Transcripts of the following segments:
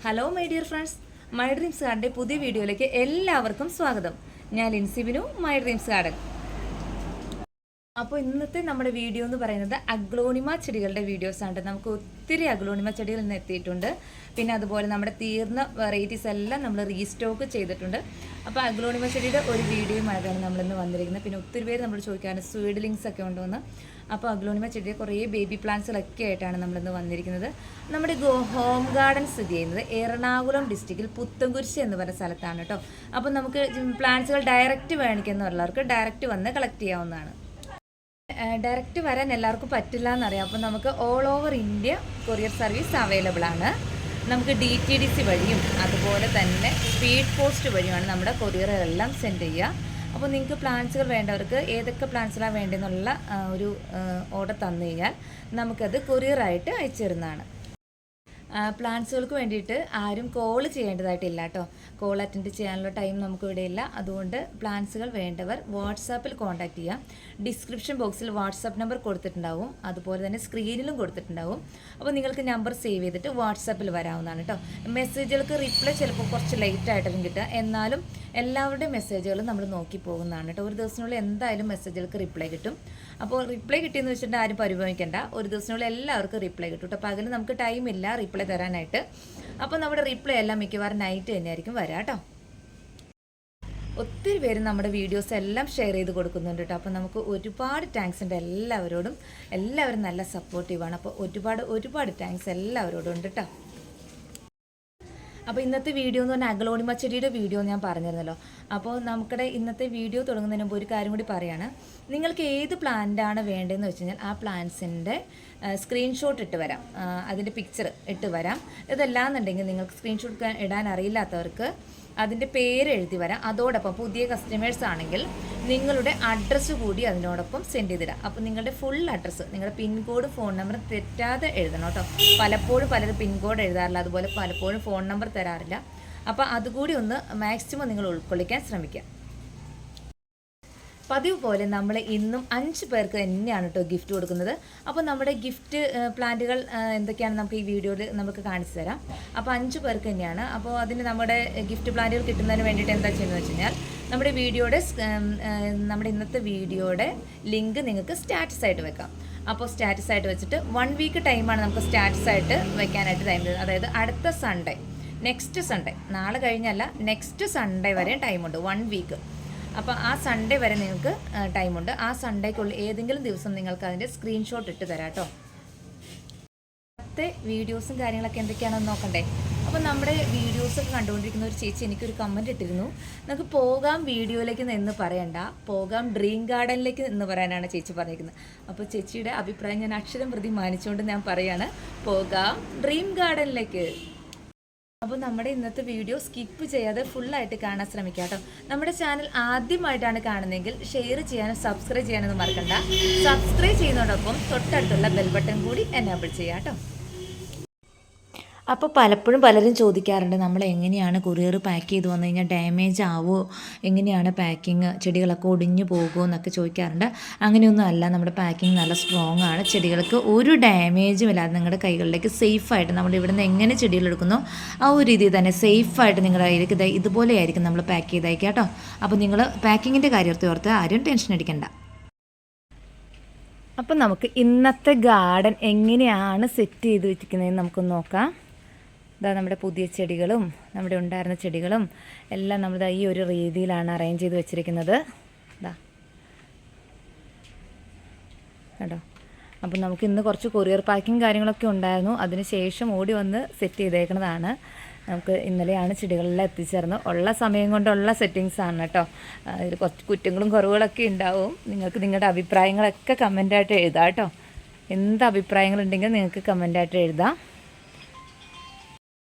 Hello my dear friends, my dreams ഗാർഡൻ്റെ പുതിയ വീഡിയോയിലേക്ക് എല്ലാവർക്കും സ്വാഗതം. ഞാൻ ലിൻസിബിനു, മൈ ഡ്രീംസ് ഗാർഡൻ. അപ്പോൾ ഇന്നത്തെ നമ്മുടെ വീഡിയോ എന്ന് പറയുന്നത് അഗ്ലോണിമ ചെടികളുടെ വീഡിയോസാണ്. നമുക്ക് ഒത്തിരി അഗ്ലോണിമ ചെടികൾ ഇന്ന് എത്തിയിട്ടുണ്ട്. പിന്നെ അതുപോലെ നമ്മുടെ തീർന്ന വെറൈറ്റീസ് എല്ലാം നമ്മൾ റീസ്റ്റോക്ക് ചെയ്തിട്ടുണ്ട്. അപ്പോൾ അഗ്ലോണിമ ചെടിയുടെ ഒരു വീഡിയോയുമായിട്ടാണ് നമ്മളിന്ന് വന്നിരിക്കുന്നത്. പിന്നെ ഒത്തിരി പേര് നമ്മൾ ചോദിക്കാറുണ്ട് സ്വീഡ്ലിങ്സ് ഒക്കെ ഉണ്ടോയെന്ന്. അപ്പോൾ അഗ്ലോണിമ ചെടിയുടെ കുറേ ബേബി പ്ലാന്റ്സുകളൊക്കെ ആയിട്ടാണ് നമ്മളിന്ന് വന്നിരിക്കുന്നത്. നമ്മുടെ ഹോം ഗാർഡൻ സ്ഥിതി ചെയ്യുന്നത് എറണാകുളം ഡിസ്ട്രിക്റ്റിൽ പുത്തൻകുരിശ് എന്ന് പറയുന്ന സ്ഥലത്താണ് കേട്ടോ. അപ്പോൾ നമുക്ക് പ്ലാന്റ്സുകൾ ഡയറക്റ്റ് വേണിക്കുന്നുള്ളവർക്ക് ഡയറക്റ്റ് വന്ന് കളക്ട് ചെയ്യാവുന്നതാണ്. ഡയറക്റ്റ് വരാൻ എല്ലാവർക്കും പറ്റില്ല എന്നറിയാം. അപ്പോൾ നമുക്ക് all over India courier service available ആണ്. നമുക്ക് DTDC വഴിയും അതുപോലെ തന്നെ സ്പീഡ് പോസ്റ്റ് വഴിയുമാണ് നമ്മുടെ കൊറിയറുകളെല്ലാം സെൻഡ് ചെയ്യുക. അപ്പോൾ നിങ്ങൾക്ക് പ്ലാന്റ്സുകൾ വേണ്ടവർക്ക് ഏതൊക്കെ പ്ലാന്റ്സുകളാണ് വേണ്ടതെന്നുള്ള ഒരു ഓർഡർ തന്നു കഴിഞ്ഞാൽ നമുക്കത് കൊറിയറായിട്ട് അയച്ചു തരുന്നതാണ്. പ്ലാന്റ്സുകൾക്ക് വേണ്ടിയിട്ട് ആരും കോൾ ചെയ്യേണ്ടതായിട്ടില്ല കേട്ടോ. കോൾ അറ്റൻഡ് ചെയ്യാനുള്ള ടൈം നമുക്കിവിടെ ഇല്ല. അതുകൊണ്ട് പ്ലാന്റ്സുകൾ വേണ്ടവർ വാട്സാപ്പിൽ കോൺടാക്റ്റ് ചെയ്യാം. ഡിസ്ക്രിപ്ഷൻ ബോക്സിൽ വാട്സാപ്പ് നമ്പർ കൊടുത്തിട്ടുണ്ടാവും, അതുപോലെ തന്നെ സ്ക്രീനിലും കൊടുത്തിട്ടുണ്ടാവും. അപ്പോൾ നിങ്ങൾക്ക് നമ്പർ സേവ് ചെയ്തിട്ട് വാട്സാപ്പിൽ വരാവുന്നതാണ് കേട്ടോ. മെസ്സേജുകൾക്ക് റിപ്ലൈ ചിലപ്പോൾ കുറച്ച് ലേറ്റ് ആയിട്ടായിരിക്കും കിട്ടുക, എന്നാലും എല്ലാവരുടെയും മെസ്സേജുകളും നമ്മൾ നോക്കി പോകുന്നതാണ് കേട്ടോ. ഒരു ദിവസത്തിനുള്ളിൽ എന്തായാലും മെസ്സേജുകൾക്ക് റിപ്ലൈ കിട്ടും. അപ്പോൾ റിപ്ലൈ കിട്ടിയെന്ന് വെച്ചിട്ട് ആരും പരിഭവിക്കേണ്ട. ഒരു ദിവസത്തിനുള്ളിൽ എല്ലാവർക്കും റിപ്ലൈ കിട്ടും കേട്ടോ. പകല് നമുക്ക് ടൈമില്ല റിപ്ലൈ തരാനായിട്ട്. അപ്പോൾ നമ്മുടെ റിപ്ലൈ എല്ലാം മിക്കവാറും നൈറ്റ് തന്നെയായിരിക്കും വരാം കേട്ടോ. ഒത്തിരി പേര് നമ്മുടെ വീഡിയോസ് എല്ലാം ഷെയർ ചെയ്ത് കൊടുക്കുന്നുണ്ട് കേട്ടോ. അപ്പോൾ നമുക്ക് ഒരുപാട് താങ്ക്സ് ഉണ്ട് എല്ലാവരോടും. എല്ലാവരും നല്ല സപ്പോർട്ടീവാണ്. അപ്പോൾ ഒരുപാട് താങ്ക്സ് എല്ലാവരോടും ഉണ്ട് കേട്ടോ. അപ്പോൾ ഇന്നത്തെ വീഡിയോ എന്ന് പറഞ്ഞാൽ അഗ്ലോണിമ ചെടിയുടെ വീഡിയോ ഞാൻ പറഞ്ഞിരുന്നല്ലോ. അപ്പോൾ നമുക്കിടെ ഇന്നത്തെ വീഡിയോ തുടങ്ങുന്നതിന് മുമ്പ് ഒരു കാര്യം കൂടി പറയാണ്. നിങ്ങൾക്ക് ഏത് പ്ലാന്റാണ് വേണ്ടതെന്ന് വെച്ച് കഴിഞ്ഞാൽ ആ പ്ലാന്റ്സിൻ്റെ സ്ക്രീൻഷോട്ട് ഇട്ട് വരാം, അതിൻ്റെ പിക്ചർ ഇട്ട് വരാം. ഇതല്ലാന്നുണ്ടെങ്കിൽ നിങ്ങൾക്ക് സ്ക്രീൻഷോട്ട് ഇടാൻ അറിയില്ലാത്തവർക്ക് അതിൻ്റെ പേര് എഴുതി വരാം. അതോടൊപ്പം പുതിയ കസ്റ്റമേഴ്സ് ആണെങ്കിൽ നിങ്ങളുടെ അഡ്രസ്സ് കൂടി അതിനോടൊപ്പം സെൻഡ് ചെയ്തിടാം. അപ്പോൾ നിങ്ങളുടെ ഫുൾ അഡ്രസ്സ്, നിങ്ങളുടെ പിൻകോഡ് ഫോൺ നമ്പർ തെറ്റാതെ എഴുതണം കേട്ടോ. പലപ്പോഴും പലരും പിൻകോഡ് എഴുതാറില്ല, അതുപോലെ പലപ്പോഴും ഫോൺ നമ്പർ തരാറില്ല. അപ്പോൾ അതുകൂടി ഒന്ന് മാക്സിമം നിങ്ങൾ ഉൾക്കൊള്ളിക്കാൻ ശ്രമിക്കുക. പതിവ് പോലെ നമ്മൾ ഇന്നും 5 പേർക്ക് തന്നെയാണ് കേട്ടോ ഗിഫ്റ്റ് കൊടുക്കുന്നത്. അപ്പോൾ നമ്മുടെ ഗിഫ്റ്റ് പ്ലാന്റുകൾ എന്തൊക്കെയാണ് നമുക്ക് ഈ വീഡിയോയിൽ നമുക്ക് കാണിച്ചു തരാം. അപ്പോൾ 5 പേർക്ക് തന്നെയാണ്. അപ്പോൾ അതിന് നമ്മുടെ ഗിഫ്റ്റ് പ്ലാന്റുകൾ കിട്ടുന്നതിന് വേണ്ടിയിട്ട് എന്താ ചെയ്യുന്നത് വെച്ച് കഴിഞ്ഞാൽ നമ്മുടെ ഇന്നത്തെ വീഡിയോയുടെ ലിങ്ക് നിങ്ങൾക്ക് സ്റ്റാറ്റസ് ആയിട്ട് വെക്കാം. അപ്പോൾ സ്റ്റാറ്റസ് ആയിട്ട് വെച്ചിട്ട് 1 വീക്ക് ടൈമാണ് നമുക്ക് സ്റ്റാറ്റസ് ആയിട്ട് വെക്കാനായിട്ട് ടൈം തരുന്നത്. അതായത് അടുത്ത സൺഡേ, നെക്സ്റ്റ് സൺഡേ, നാളെ കഴിഞ്ഞല്ല നെക്സ്റ്റ് സൺഡേ വരെ ടൈമുണ്ട്, 1 വീക്ക്. അപ്പോൾ ആ സൺഡേ വരെ നിങ്ങൾക്ക് ടൈമുണ്ട്. ആ സൺഡേക്കുള്ളിൽ ഏതെങ്കിലും ദിവസം നിങ്ങൾക്ക് അതിൻ്റെ സ്ക്രീൻഷോട്ട് ഇട്ട് തരാം കേട്ടോ. വീഡിയോസും കാര്യങ്ങളൊക്കെ എന്തൊക്കെയാണെന്ന് നോക്കണ്ടേ. അപ്പോൾ നമ്മുടെ വീഡിയോസൊക്കെ കണ്ടുകൊണ്ടിരിക്കുന്ന ഒരു ചേച്ചി എനിക്കൊരു കമൻറ്റ് ഇട്ടിരുന്നു, നമുക്ക് പോകാം വീഡിയോയിലേക്ക് എന്ന് പറയണ്ട, പോകാം ഡ്രീം ഗാർഡനിലേക്ക് എന്ന് പറയാനാണ് ചേച്ചി പറഞ്ഞിരിക്കുന്നത്. അപ്പോൾ ചേച്ചിയുടെ അഭിപ്രായം ഞാൻ അക്ഷരം പ്രതി മാനിച്ചുകൊണ്ട് ഞാൻ പറയാണ്, പോകാം ഡ്രീം ഗാർഡനിലേക്ക്. അപ്പോൾ നമ്മുടെ ഇന്നത്തെ വീഡിയോ സ്കിപ്പ് ചെയ്യാതെ ഫുള്ളായിട്ട് കാണാൻ ശ്രമിക്കുക കേട്ടോ. നമ്മുടെ ചാനൽ ആദ്യമായിട്ടാണ് കാണുന്നതെങ്കിൽ ഷെയർ ചെയ്യാനും സബ്സ്ക്രൈബ് ചെയ്യാനൊന്നും മറക്കണ്ട. സബ്സ്ക്രൈബ് ചെയ്യുന്നതോടൊപ്പം തൊട്ടടുത്തുള്ള ബെൽ ബട്ടൺ കൂടി എനേബിൾ ചെയ്യാം കേട്ടോ. അപ്പോൾ പലപ്പോഴും പലരും ചോദിക്കാറുണ്ട്, നമ്മൾ എങ്ങനെയാണ് കൊറിയർ പാക്ക് ചെയ്ത് വന്നു കഴിഞ്ഞാൽ ഡാമേജ് ആവുമോ, എങ്ങനെയാണ് പാക്കിങ്, ചെടികളൊക്കെ ഒടിഞ്ഞു പോകുമോ എന്നൊക്കെ ചോദിക്കാറുണ്ട്. അങ്ങനെയൊന്നും അല്ല, നമ്മുടെ പാക്കിങ് നല്ല സ്ട്രോങ് ആണ്. ചെടികൾക്ക് ഒരു ഡാമേജും ഇല്ലാതെ നിങ്ങളുടെ കൈകളിലേക്ക് സേഫായിട്ട് നമ്മൾ ഇവിടുന്ന് എങ്ങനെ ചെടികൾ എടുക്കുന്നോ ആ ഒരു രീതിയിൽ തന്നെ സേഫായിട്ട് നിങ്ങളുടെ കയ്യിലേക്ക് ഇതുപോലെയായിരിക്കും നമ്മൾ പാക്ക് ചെയ്തയക്കുക കേട്ടോ. അപ്പോൾ നിങ്ങൾ പാക്കിങ്ങിൻ്റെ കാര്യത്തെ ഓർത്ത് ആരും ടെൻഷൻ അടിക്കണ്ട. അപ്പം നമുക്ക് ഇന്നത്തെ ഗാർഡൻ എങ്ങനെയാണ് സെറ്റ് ചെയ്ത് വെച്ചിരിക്കുന്നതെന്ന് നമുക്കൊന്ന് നോക്കാം. ഇതാ നമ്മുടെ പുതിയ ചെടികളും നമ്മുടെ ഉണ്ടായിരുന്ന ചെടികളും എല്ലാം നമ്മൾ ഈ ഒരു രീതിയിലാണ് അറേഞ്ച് ചെയ്ത് വെച്ചിരിക്കുന്നത്. ഇതാ കേട്ടോ. അപ്പം നമുക്ക് ഇന്ന് കുറച്ച് കൊറിയർ പാക്കിങ് കാര്യങ്ങളൊക്കെ ഉണ്ടായിരുന്നു, അതിന് ശേഷം ഓടി വന്ന് സെറ്റ് ചെയ്തേക്കുന്നതാണ്. നമുക്ക് ഇന്നലെയാണ് ചെടികളെല്ലാം എത്തിച്ചേർന്ന് ഉള്ള സമയം കൊണ്ടുള്ള സെറ്റിങ്സാണ് കേട്ടോ. ഇതിൽ കുറച്ച് കുറ്റങ്ങളും കുറവുകളൊക്കെ ഉണ്ടാവും. നിങ്ങൾക്ക് നിങ്ങളുടെ അഭിപ്രായങ്ങളൊക്കെ കമൻറ്റായിട്ട് എഴുതാം കേട്ടോ. എന്ത് അഭിപ്രായങ്ങളുണ്ടെങ്കിലും നിങ്ങൾക്ക് കമൻറ്റായിട്ട് എഴുതാം.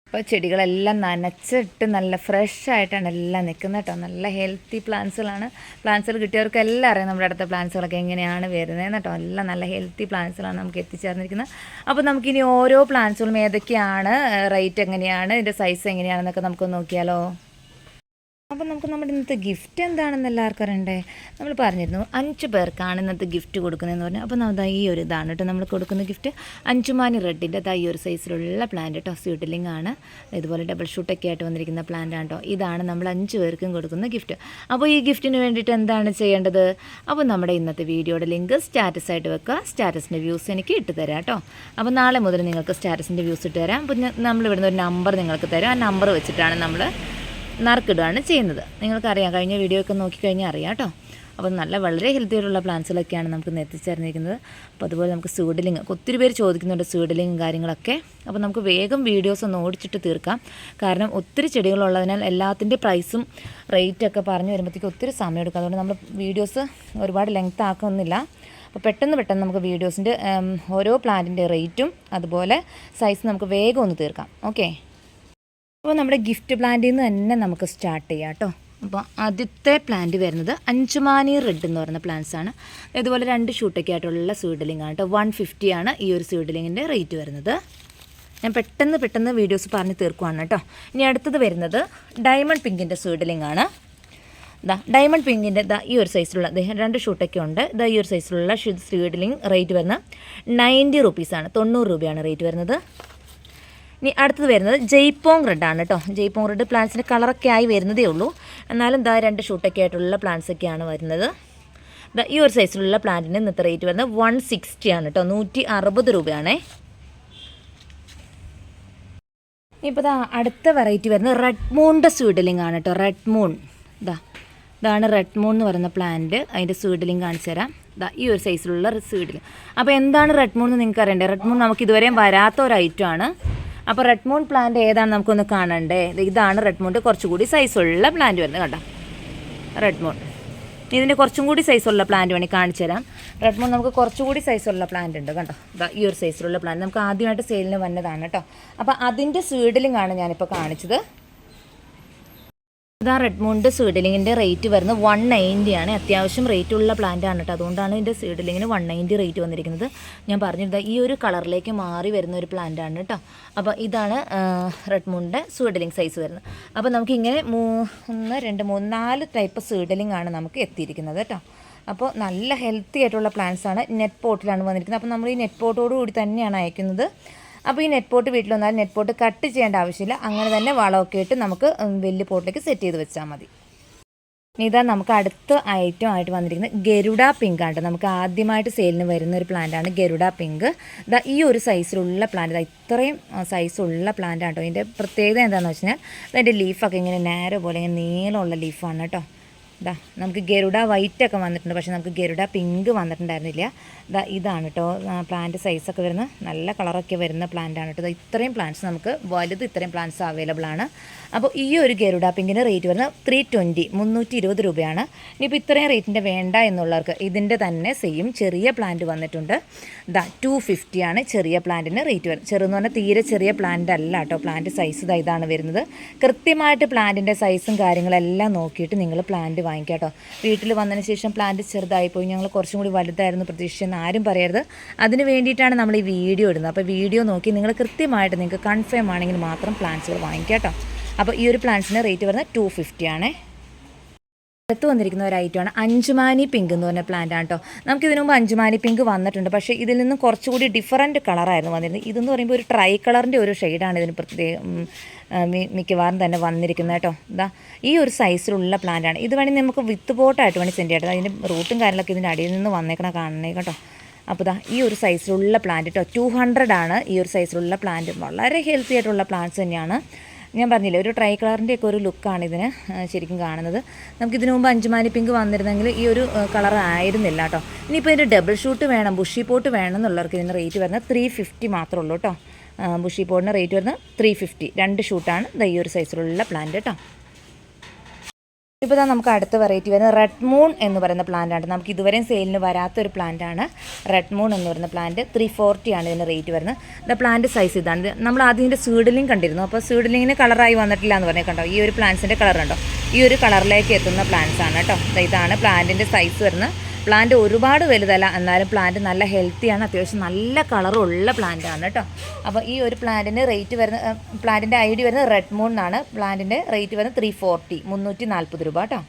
അപ്പോൾ ചെടികളെല്ലാം നനച്ചിട്ട് നല്ല ഫ്രഷ് ആയിട്ടാണ് എല്ലാം നിൽക്കുന്നത് കേട്ടോ. നല്ല ഹെൽത്തി പ്ലാന്റ്സുകളാണ്. പ്ലാന്റ്സുകൾ കിട്ടിയവർക്ക് എല്ലാം അറിയാം നമ്മുടെ അടുത്ത പ്ലാന്റ്സുകളൊക്കെ എങ്ങനെയാണ് വരുന്നതെന്ന് കേട്ടോ. എല്ലാം നല്ല ഹെൽത്തി പ്ലാന്റ്സുകളാണ് നമുക്ക് എത്തിച്ചേർന്നിരിക്കുന്നത്. അപ്പോൾ നമുക്കിനി ഓരോ പ്ലാന്റ്സുകളും ഏതൊക്കെയാണ്, റേറ്റ് എങ്ങനെയാണ്, ഇതിൻ്റെ സൈസ് എങ്ങനെയാണെന്നൊക്കെ നമുക്ക് നോക്കിയാലോ. അപ്പോൾ നമുക്ക് നമ്മുടെ ഇന്നത്തെ ഗിഫ്റ്റ് എന്താണെന്ന് എല്ലാവർക്കും അറിയണ്ടേ. നമ്മൾ പറഞ്ഞിരുന്നു 5 പേർക്കാണ് ഇന്നത്തെ ഗിഫ്റ്റ് കൊടുക്കുന്നതെന്ന് പറഞ്ഞു. അപ്പോൾ നമ്മൾ ഈ ഒരു ഇതാണ് കേട്ടോ നമ്മൾ കൊടുക്കുന്ന ഗിഫ്റ്റ്. അഞ്ചുമാനി റെഡിൻ്റെ ഈ ഒരു സൈസിലുള്ള പ്ലാന്റ് കേട്ടോ. സ്യൂട്ടിലിംഗ് ആണ്. ഇതുപോലെ ഡബിൾ ഷൂട്ടൊക്കെ ആയിട്ട് വന്നിരിക്കുന്ന പ്ലാന്റ് ആണ് കേട്ടോ. ഇതാണ് നമ്മൾ 5 പേർക്കും കൊടുക്കുന്ന ഗിഫ്റ്റ്. അപ്പോൾ ഈ ഗിഫ്റ്റിന് വേണ്ടിയിട്ട് എന്താണ് ചെയ്യേണ്ടത്? അപ്പോൾ നമ്മുടെ ഇന്നത്തെ വീഡിയോയുടെ ലിങ്ക് സ്റ്റാറ്റസ് ആയിട്ട് വെക്കുക. സ്റ്റാറ്റസിൻ്റെ വ്യൂസ് എനിക്ക് ഇട്ട് തരാം കേട്ടോ. അപ്പോൾ നാളെ മുതൽ നിങ്ങൾക്ക് സ്റ്റാറ്റസിൻ്റെ വ്യൂസ് ഇട്ട് തരാം. അപ്പോൾ നമ്മൾ ഇവിടുന്ന് ഒരു നമ്പർ നിങ്ങൾക്ക് തരാം. ആ നമ്പർ വെച്ചിട്ടാണ് നമ്മൾ നറുക്കിടുകയാണ് ചെയ്യുന്നത്. നിങ്ങൾക്കറിയാം, കഴിഞ്ഞ വീഡിയോ ഒക്കെ നോക്കിക്കഴിഞ്ഞാൽ അറിയാം കേട്ടോ. അപ്പോൾ വളരെ ഹെൽത്തി ആയിട്ടുള്ള പ്ലാന്റ്സുകളൊക്കെയാണ് നമുക്ക് ഇന്ന് എത്തിച്ചേർന്നിരിക്കുന്നത്. അപ്പോൾ അതുപോലെ നമുക്ക് സീഡ്ലിംഗ് ഒത്തിരി പേര് ചോദിക്കുന്നുണ്ട്, സീഡ്ലിംഗും കാര്യങ്ങളൊക്കെ. അപ്പോൾ നമുക്ക് വേഗം വീഡിയോസ് ഒന്ന് ഓടിച്ചിട്ട് തീർക്കാം. കാരണം ഒത്തിരി ചെടികളുള്ളതിനാൽ എല്ലാത്തിൻ്റെ പ്രൈസും റേറ്റൊക്കെ പറഞ്ഞു വരുമ്പോഴത്തേക്ക് ഒത്തിരി സമയം എടുക്കും. അതുകൊണ്ട് നമ്മൾ വീഡിയോസ് ഒരുപാട് ലെങ്ത് ആക്കുന്നില്ല. അപ്പോൾ പെട്ടെന്ന് നമുക്ക് വീഡിയോസിൻ്റെ ഓരോ പ്ലാന്റിൻ്റെ റേറ്റും അതുപോലെ സൈസ് നമുക്ക് വേഗം ഒന്ന് തീർക്കാം. ഓക്കെ, അപ്പോൾ നമ്മുടെ ഗിഫ്റ്റ് പ്ലാന്റിൽ നിന്ന് തന്നെ നമുക്ക് സ്റ്റാർട്ട് ചെയ്യാം കേട്ടോ. അപ്പോൾ ആദ്യത്തെ പ്ലാന്റ് വരുന്നത് അഞ്ചുമാനി റെഡ് എന്ന് പറയുന്ന പ്ലാന്റ്സ് ആണ്. ഇതുപോലെ 2 ഷൂട്ടൊക്കെ ആയിട്ടുള്ള സീഡ്ലിംഗ് ആണ് കേട്ടോ. 150 ആണ് ഈ ഒരു സീഡ്ലിങ്ങിൻ്റെ റേറ്റ് വരുന്നത്. ഞാൻ പെട്ടെന്ന് വീഡിയോസ് പറഞ്ഞ് തീർക്കുവാണ് കേട്ടോ. ഇനി അടുത്തത് വരുന്നത് ഡയമണ്ട് പിങ്കിൻ്റെ സീഡ്ലിംഗ് ആണ്. ഡയമണ്ട് പിങ്കിൻ്റെ ഈ ഒരു സൈസിലുള്ള 2 ഷൂട്ടൊക്കെ ഉണ്ട്. ഈ ഒരു സൈസിലുള്ള സീഡ്ലിംഗ് റേറ്റ് വരുന്നത് 90 റുപ്പീസാണ്. 90 രൂപയാണ് റേറ്റ് വരുന്നത്. ഇനി അടുത്തത് വരുന്നത് ജയ്പോങ് റെഡ് ആണ് കേട്ടോ. ജയ്പോങ് റെഡ് പ്ലാന്റ്സിൻ്റെ കളറൊക്കെ ആയി വരുന്നതേ ഉള്ളൂ. എന്നാലും 2 ഷൂട്ടൊക്കെ ആയിട്ടുള്ള പ്ലാന്റ്സൊക്കെയാണ് വരുന്നത്. ഈ ഒരു സൈസിലുള്ള പ്ലാന്റിന് ഇന്നത്തെ റേറ്റ് വരുന്നത് 160 ആണ് കേട്ടോ. 160 രൂപയാണേ. ഇപ്പോൾ അടുത്ത വെറൈറ്റി വരുന്നത് റെഡ് മൂണിൻ്റെ സീഡ്ലിംഗ് ആണ് കേട്ടോ. റെഡ് മൂൺ ഇതാണ് റെഡ് മൂൺ എന്ന് പറയുന്ന പ്ലാന്റ്. അതിൻ്റെ സീഡ്ലിംഗ് കാണിച്ചു തരാം. ഈ ഒരു സൈസിലുള്ള സീഡ്ലിംഗ്. അപ്പോൾ എന്താണ് റെഡ് മൂൺ എന്ന് നിങ്ങൾക്ക് അറിയണ്ടേ? റെഡ് മൂൺ നമുക്ക് ഇതുവരെയും വരാത്ത ഒരു ഐറ്റം ആണ്. അപ്പോൾ റെഡ് മൂൺ പ്ലാന്റ് ഏതാണ് നമുക്കൊന്ന് കാണണ്ടേ? ഇതാണ് റെഡ് മൂണിൻ്റെ കുറച്ചുകൂടി സൈസുള്ള പ്ലാന്റ് വരുന്നത് കേട്ടോ. റെഡ് മൂൺ ഇതിൻ്റെ കുറച്ചും കൂടി സൈസുള്ള പ്ലാന്റ് വേണമെങ്കിൽ കാണിച്ചു തരാം. റെഡ് മൂൺ നമുക്ക് കുറച്ചുകൂടി സൈസുള്ള പ്ലാന്റ് ഉണ്ട് കേട്ടോ. ഈ ഒരു സൈസിലുള്ള പ്ലാന്റ് നമുക്ക് ആദ്യമായിട്ട് സെയിലിന് വന്നതാണ് കേട്ടോ. അപ്പോൾ അതിൻ്റെ സീഡ്ലിംഗ് ആണ് ഞാനിപ്പോൾ കാണിച്ചത്. റെഡ് മൂണിൻ്റെ സീഡ്ലിങ്ങിൻ്റെ റേറ്റ് വരുന്നത് 190 ആണ്. അത്യാവശ്യം റേറ്റ് ഉള്ള പ്ലാന്റ് ആണ് കേട്ടോ. അതുകൊണ്ടാണ് ഇതിൻ്റെ സീഡ്ലിങ്ങിന് 190 റേറ്റ് വന്നിരിക്കുന്നത്. ഞാൻ പറഞ്ഞിരുന്നത് ഈ ഒരു കളറിലേക്ക് മാറി വരുന്ന ഒരു പ്ലാന്റ് ആണ് കേട്ടോ. അപ്പോൾ ഇതാണ് റെഡ് മൂണിൻ്റെ സീഡ്ലിംഗ് സൈസ് വരുന്നത്. അപ്പോൾ നമുക്കിങ്ങനെ 1 2 3 4 ടൈപ്പ് സീഡ്ലിംഗ് ആണ് നമുക്ക് എത്തിയിരിക്കുന്നത് കേട്ടോ. അപ്പോൾ നല്ല ഹെൽത്തി ആയിട്ടുള്ള പ്ലാന്റ്സ് ആണ്. നെറ്റ് പോട്ടിലാണ് വന്നിരിക്കുന്നത്. അപ്പോൾ നമ്മൾ ഈ നെറ്റ് പോട്ടോട് കൂടി തന്നെയാണ് അയക്കുന്നത്. അപ്പോൾ ഈ നെറ്റ് പോട്ട് വീട്ടിൽ വന്നാൽ നെറ്റ് പോട്ട് കട്ട് ചെയ്യേണ്ട ആവശ്യമില്ല. അങ്ങനെ തന്നെ വളമൊക്കെ ഇട്ട് നമുക്ക് വലിയ പോട്ടിലേക്ക് സെറ്റ് ചെയ്ത് വെച്ചാൽ മതി. ഇതാ നമുക്ക് അടുത്ത ഐറ്റം ആയിട്ട് വന്നിരിക്കുന്നത് ഗരുഡ പിങ്ക് ആണ്. നമുക്ക് ആദ്യമായിട്ട് സെയിലിന് വരുന്ന ഒരു പ്ലാന്റാണ് ഗരുഡ പിങ്ക്. ഈ ഒരു സൈസിലുള്ള പ്ലാന്റ്, ഇത്രയും സൈസുള്ള പ്ലാന്റ് ആണ് കേട്ടോ. ഇതിൻ്റെ പ്രത്യേകത എന്താണെന്ന് വെച്ച് കഴിഞ്ഞാൽ അതിൻ്റെ ലീഫൊക്കെ ഇങ്ങനെ നാരോ പോലെ ഇങ്ങനെ നീളമുള്ള ലീഫാണ് കേട്ടോ. നമുക്ക് ഗരുഡ വൈറ്റൊക്കെ വന്നിട്ടുണ്ട്, പക്ഷേ നമുക്ക് ഗരുഡ പിങ്ക് വന്നിട്ടുണ്ടായിരുന്നില്ല. ഇതാണ് കേട്ടോ പ്ലാന്റ് സൈസൊക്കെ വരുന്ന നല്ല കളറൊക്കെ വരുന്ന പ്ലാന്റാണ് കേട്ടോ. ഇത്രയും പ്ലാന്റ്സ് നമുക്ക് ഇത്രയും പ്ലാന്റ്സ് അവൈലബിൾ ആണ്. അപ്പോൾ ഈ ഒരു ഗരുഡ പിങ്കിൻ്റെ റേറ്റ് വരുന്നത് 320 രൂപയാണ്. ഇനിയിപ്പോൾ ഇത്രയും റേറ്റിൻ്റെ വേണ്ട എന്നുള്ളവർക്ക് ഇതിൻ്റെ തന്നെ സെയിം ചെറിയ പ്ലാന്റ് വന്നിട്ടുണ്ട്. 250 ആണ് ചെറിയ പ്ലാന്റിന് റേറ്റ് വരുന്നത്. ചെറുതെന്ന് പറഞ്ഞാൽ തീരെ ചെറിയ പ്ലാന്റ് അല്ല കേട്ടോ. പ്ലാന്റ് സൈസ് ഇതാണ് വരുന്നത്. കൃത്യമായിട്ട് പ്ലാന്റിൻ്റെ സൈസും കാര്യങ്ങളെല്ലാം നോക്കിയിട്ട് നിങ്ങൾ പ്ലാന്റ് വാങ്ങിക്കാം കേട്ടോ. വീട്ടിൽ വന്നതിന് ശേഷം പ്ലാന്റ് ചെറുതായിപ്പോയി, ഞങ്ങൾ കുറച്ചും കൂടി വലുതായിരുന്നു പ്രതീക്ഷിച്ചെന്ന് ആരും പറയരുത്. അതിന് വേണ്ടിയിട്ടാണ് നമ്മൾ ഈ വീഡിയോ ഇടുന്നത്. അപ്പോൾ വീഡിയോ നോക്കി നിങ്ങൾ കൃത്യമായിട്ട് നിങ്ങൾക്ക് കൺഫേം ആണെങ്കിൽ മാത്രം പ്ലാന്റ്സുകൾ വാങ്ങിക്കാം കേട്ടോ. അപ്പോൾ ഈ ഒരു പ്ലാന്റ്സിന് റേറ്റ് വരുന്നത് 250 ആണ്. അടുത്ത് വന്നിരിക്കുന്ന ഒരു ഐറ്റമാണ് അഞ്ചുമാനി പിങ്ക് എന്ന് പറഞ്ഞ പ്ലാന്റ് ആണ് കേട്ടോ. നമുക്ക് ഇതിനു മുമ്പ് അഞ്ചുമാനി പിങ്ക് വന്നിട്ടുണ്ട്, പക്ഷേ ഇതിൽ നിന്നും കുറച്ചുകൂടി ഡിഫറൻറ്റ് കളറായിരുന്നു വന്നിരുന്നത്. ഇതെന്ന് പറയുമ്പോൾ ഒരു ട്രൈ കളറിൻ്റെ ഒരു ഷെയ്ഡാണ് ഇതിന് മിക്കവാറും തന്നെ വന്നിരിക്കുന്നത് കേട്ടോ. ഈ ഒരു സൈസിലുള്ള പ്ലാന്റ് ആണ്. ഇത് വേണമെങ്കിൽ നമുക്ക് വിത്ത് പോട്ടായിട്ട് വേണമെങ്കിൽ സെൻഡ് ചെയ്യട്ടെ. അതിൻ്റെ റൂട്ടും കാര്യങ്ങളൊക്കെ ഇതിൻ്റെ അടിയിൽ നിന്ന് വന്നേക്കണ കാണണേ കേട്ടോ. അപ്പോൾ ഈ ഒരു സൈസിലുള്ള പ്ലാന്റ് കേട്ടോ. 200 ആണ് ഈ ഒരു സൈസിലുള്ള പ്ലാന്റ്. വളരെ ഹെൽത്തി ആയിട്ടുള്ള പ്ലാന്റ്സ് തന്നെയാണ്. ഞാൻ പറഞ്ഞില്ലേ, ഒരു ട്രൈ കളറിൻ്റെയൊക്കെ ഒരു ലുക്കാണ് ഇതിന് ശരിക്കും കാണുന്നത്. നമുക്കിതിനു മുമ്പ് അഞ്ചുമാനി പിങ്ക് വന്നിരുന്നെങ്കിൽ ഈ ഒരു കളർ ആയിരുന്നില്ല കേട്ടോ. ഇനിയിപ്പോൾ ഇതിൻ്റെ ഡബിൾ ഷൂട്ട് വേണം, ബുഷി പോട്ട് വേണം എന്നുള്ളവർക്ക് ഇതിൻ്റെ റേറ്റ് വരുന്നത് 350 മാത്രമേ ഉള്ളൂ കേട്ടോ. ബുഷി പോട്ടിന് റേറ്റ് വരുന്നത് 350. 2 ഷൂട്ടാണ് ഈ ഒരു സൈസിലുള്ള പ്ലാന്റ് കേട്ടോ. ഇപ്പോൾ നമുക്ക് അടുത്ത വെറൈറ്റി വരുന്നത് റെഡ് മൂൺ എന്ന് പറയുന്ന പ്ലാന്റാണ്. നമുക്ക് ഇതുവരെയും സെയിലിന് വരാത്തൊരു പ്ലാന്റാണ് റെഡ് മൂൺ എന്ന് പറയുന്ന പ്ലാന്റ്. 340 ആണ് ഇതിൻ്റെ റേറ്റ് വരുന്നത്. പ്ലാന്റ് സൈസ് ഇതാണ്. നമ്മൾ ആദ്യം ഇതിൻ്റെ സീഡ്ലിംഗ് കണ്ടിരുന്നു. അപ്പോൾ സീഡ്ലിങ്ങിന് കളറായി വന്നിട്ടില്ല എന്ന് പറഞ്ഞാൽ കണ്ടോ. ഈ ഒരു പ്ലാന്റ്സിൻ്റെ കളർ ഉണ്ടോ, ഈ ഒരു കളറിലേക്ക് എത്തുന്ന പ്ലാന്റ്സ് ആണ് കേട്ടോ. ഇതാണ് പ്ലാന്റിൻ്റെ സൈസ് വരുന്നത്. പ്ലാന്റ് ഒരുപാട് വലുതല്ല, എന്നാലും പ്ലാന്റ് നല്ല ഹെൽത്തിയാണ്, അത്യാവശ്യം നല്ല കളറുള്ള പ്ലാന്റാണ് കേട്ടോ. അപ്പോൾ ഈ ഒരു പ്ലാന്റിന് റേറ്റ് വരുന്ന പ്ലാന്റിൻ്റെ ഐ ഡി വരുന്നത് റെഡ് മൂൺ എന്നാണ്. പ്ലാന്റിൻ്റെ റേറ്റ് വരുന്നത് 340 340 രൂപ കേട്ടോ.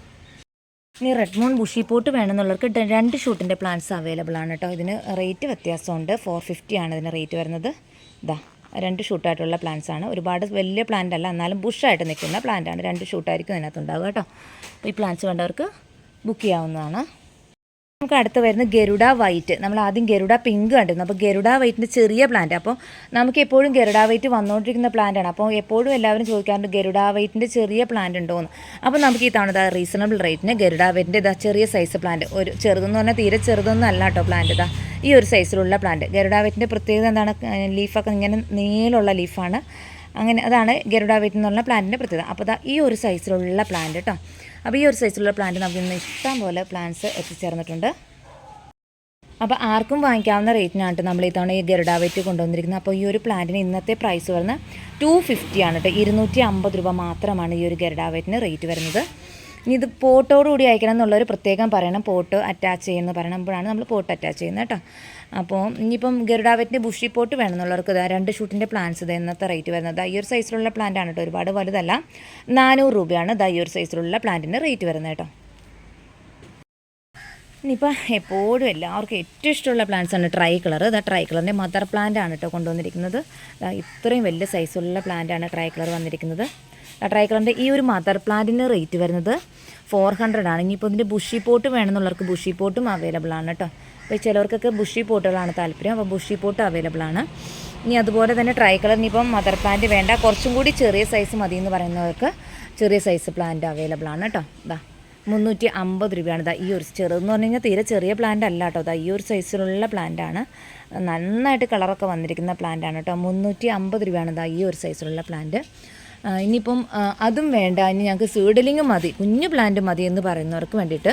ഇനി റെഡ് മൂൺ ബുഷി പോട്ട് വേണമെന്നുള്ളവർക്ക് 2 ഷൂട്ടിൻ്റെ പ്ലാന്റ്സ് അവൈലബിൾ ആണ് കേട്ടോ. ഇതിന് റേറ്റ് വ്യത്യാസമുണ്ട്. 450 ആണ് ഇതിന് റേറ്റ് വരുന്നത്. ഇതാ 2 ഷൂട്ടായിട്ടുള്ള പ്ലാന്റ്സ് ആണ്. ഒരുപാട് വലിയ പ്ലാന്റ് അല്ല, എന്നാലും ബുഷായിട്ട് നിൽക്കുന്ന പ്ലാന്റാണ്. 2 ഷൂട്ടായിരിക്കും ഇതിനകത്തുണ്ടാവുക കേട്ടോ. അപ്പോൾ ഈ പ്ലാന്റ്സ് വേണ്ടവർക്ക് ബുക്ക് ചെയ്യാവുന്നതാണ്. നമുക്ക് അടുത്ത് വരുന്നത് ഗരുഡ വൈറ്റ്. നമ്മൾ ആദ്യം ഗരുഡ പിങ്ക് കണ്ടിരുന്നു. അപ്പോൾ ഗരുഡ വൈറ്റിൻ്റെ ചെറിയ പ്ലാന്റ്. അപ്പോൾ നമുക്ക് എപ്പോഴും ഗരുഡ വൈറ്റ് വന്നുകൊണ്ടിരിക്കുന്ന പ്ലാന്റാണ്. അപ്പോൾ എപ്പോഴും എല്ലാവരും ചോദിക്കാറുണ്ട് ഗരുഡ വൈറ്റിൻ്റെ ചെറിയ പ്ലാന്റ് ഉണ്ടോയെന്ന്. അപ്പോൾ നമുക്ക് ഈ തവണ റീസണബിൾ റേറ്റിന് ഗരുഡ വൈറ്റിൻ്റെ ഇതാ ചെറിയ സൈസ് പ്ലാന്റ്, ഒരു ചെറുതെന്ന് പറഞ്ഞാൽ തീരെ ചെറുതൊന്നും അല്ല കേട്ടോ പ്ലാന്റ്. ഇതാ ഈ ഒരു സൈസിലുള്ള പ്ലാന്റ്. ഗരുഡ വൈറ്റിൻ്റെ പ്രത്യേകത എന്താണ്? ലീഫൊക്കെ ഇങ്ങനെ നീളമുള്ള ലീഫാണ്. അങ്ങനെ അതാണ് ഗരുഡ വൈറ്റ് എന്നുള്ള പ്ലാന്റിൻ്റെ പ്രത്യേകത. അപ്പോൾ ഇതാ ഈ ഒരു സൈസിലുള്ള പ്ലാന്റ് കേട്ടോ. അപ്പോൾ ഈ ഒരു സൈസിലുള്ള പ്ലാന്റ് നമുക്ക് ഇന്ന് ഇഷ്ടം പോലെ പ്ലാന്റ്സ് എത്തിച്ചേർന്നിട്ടുണ്ട്. അപ്പോൾ ആർക്കും വാങ്ങിക്കാവുന്ന റേറ്റിനാണ് നമ്മൾ ഇത്തവണ ഈ ഗരുഡ വൈറ്റ് കൊണ്ടുവന്നിരിക്കുന്നത്. അപ്പോൾ ഈ ഒരു പ്ലാന്റിന് ഇന്നത്തെ പ്രൈസ് വരുന്നത് 250 ആണ് കേട്ടോ. 250 രൂപ മാത്രമാണ് ഈ ഒരു ഗരുഡ വൈറ്റിന് റേറ്റ് വരുന്നത്. ഇനി ഇത് പോട്ടോടുകൂടി അയക്കണം എന്നുള്ളവർ പ്രത്യേകം പറയണം. പോട്ട് അറ്റാച്ച് ചെയ്യുന്ന പറയുമ്പോഴാണ് നമ്മൾ പോട്ട് അറ്റാച്ച് ചെയ്യുന്നത് കേട്ടോ. അപ്പോൾ ഇനിയിപ്പം ഗരുഡ വൈറ്റിൻ്റെ ബുഷി പോട്ട് വേണമെന്നുള്ളവർക്ക് 2 ഷൂട്ടിൻ്റെ പ്ലാന്റ്സ് ഇത് ഇന്നത്തെ റേറ്റ് വരുന്നത്. ഈ ഒരു സൈസിലുള്ള പ്ലാന്റ് ആണ് കേട്ടോ, ഒരുപാട് വലുതല്ല. 400 രൂപയാണ് ഈ ഒരു സൈസിലുള്ള പ്ലാന്റിൻ്റെ റേറ്റ് വരുന്നത് കേട്ടോ. ഇനിയിപ്പോൾ എപ്പോഴും എല്ലാവർക്കും ഏറ്റവും ഇഷ്ടമുള്ള പ്ലാന്റ്സ് ആണ് ട്രൈ കളർ. ട്രൈ കളറിൻ്റെ മദർ പ്ലാന്റ് ആണ് കേട്ടോ കൊണ്ടുവന്നിരിക്കുന്നത്. ഇത്രയും വലിയ സൈസുള്ള പ്ലാന്റാണ് ട്രൈ കളർ വന്നിരിക്കുന്നത്. ട്രൈ കളറിൻ്റെ ഈ ഒരു മദർ പ്ലാന്റിന് റേറ്റ് വരുന്നത് 400 ആണ്. ഇനിയിപ്പോൾ ഇതിൻ്റെ ബുഷി പോട്ട് വേണമെന്നുള്ളവർക്ക് ബുഷി പോട്ടും അവൈലബിൾ ആണ് കേട്ടോ. അപ്പോൾ ചിലവർക്കൊക്കെ ബുഷി പോട്ടുകളാണ് താല്പര്യം. അപ്പോൾ ബുഷി പോട്ട് അവൈലബിൾ ആണ്. ഇനി അതുപോലെ തന്നെ ട്രൈ കളർ ഇനിയിപ്പം മദർ പ്ലാന്റ് വേണ്ട, കുറച്ചും കൂടി ചെറിയ സൈസ് മതി എന്ന് പറയുന്നവർക്ക് ചെറിയ സൈസ് പ്ലാന്റ് അവൈലബിൾ ആണ് കേട്ടോ. 350 രൂപയാണ്. ഈ ഒരു ചെറുതെന്ന് പറഞ്ഞു കഴിഞ്ഞാൽ തീരെ ചെറിയ പ്ലാന്റ് അല്ല കേട്ടോ. ഈ ഒരു സൈസിലുള്ള പ്ലാന്റാണ്. നന്നായിട്ട് കളറൊക്കെ വന്നിരിക്കുന്ന പ്ലാന്റാണ് കേട്ടോ. 350 രൂപയാണ് ഈ ഒരു സൈസിലുള്ള പ്ലാന്റ്. ഇനിയിപ്പം അതും വേണ്ട, ഇനി ഞങ്ങൾക്ക് സീഡലിങ് മതി, കുഞ്ഞു പ്ലാന്റ് മതി എന്ന് പറയുന്നവർക്ക് വേണ്ടിയിട്ട്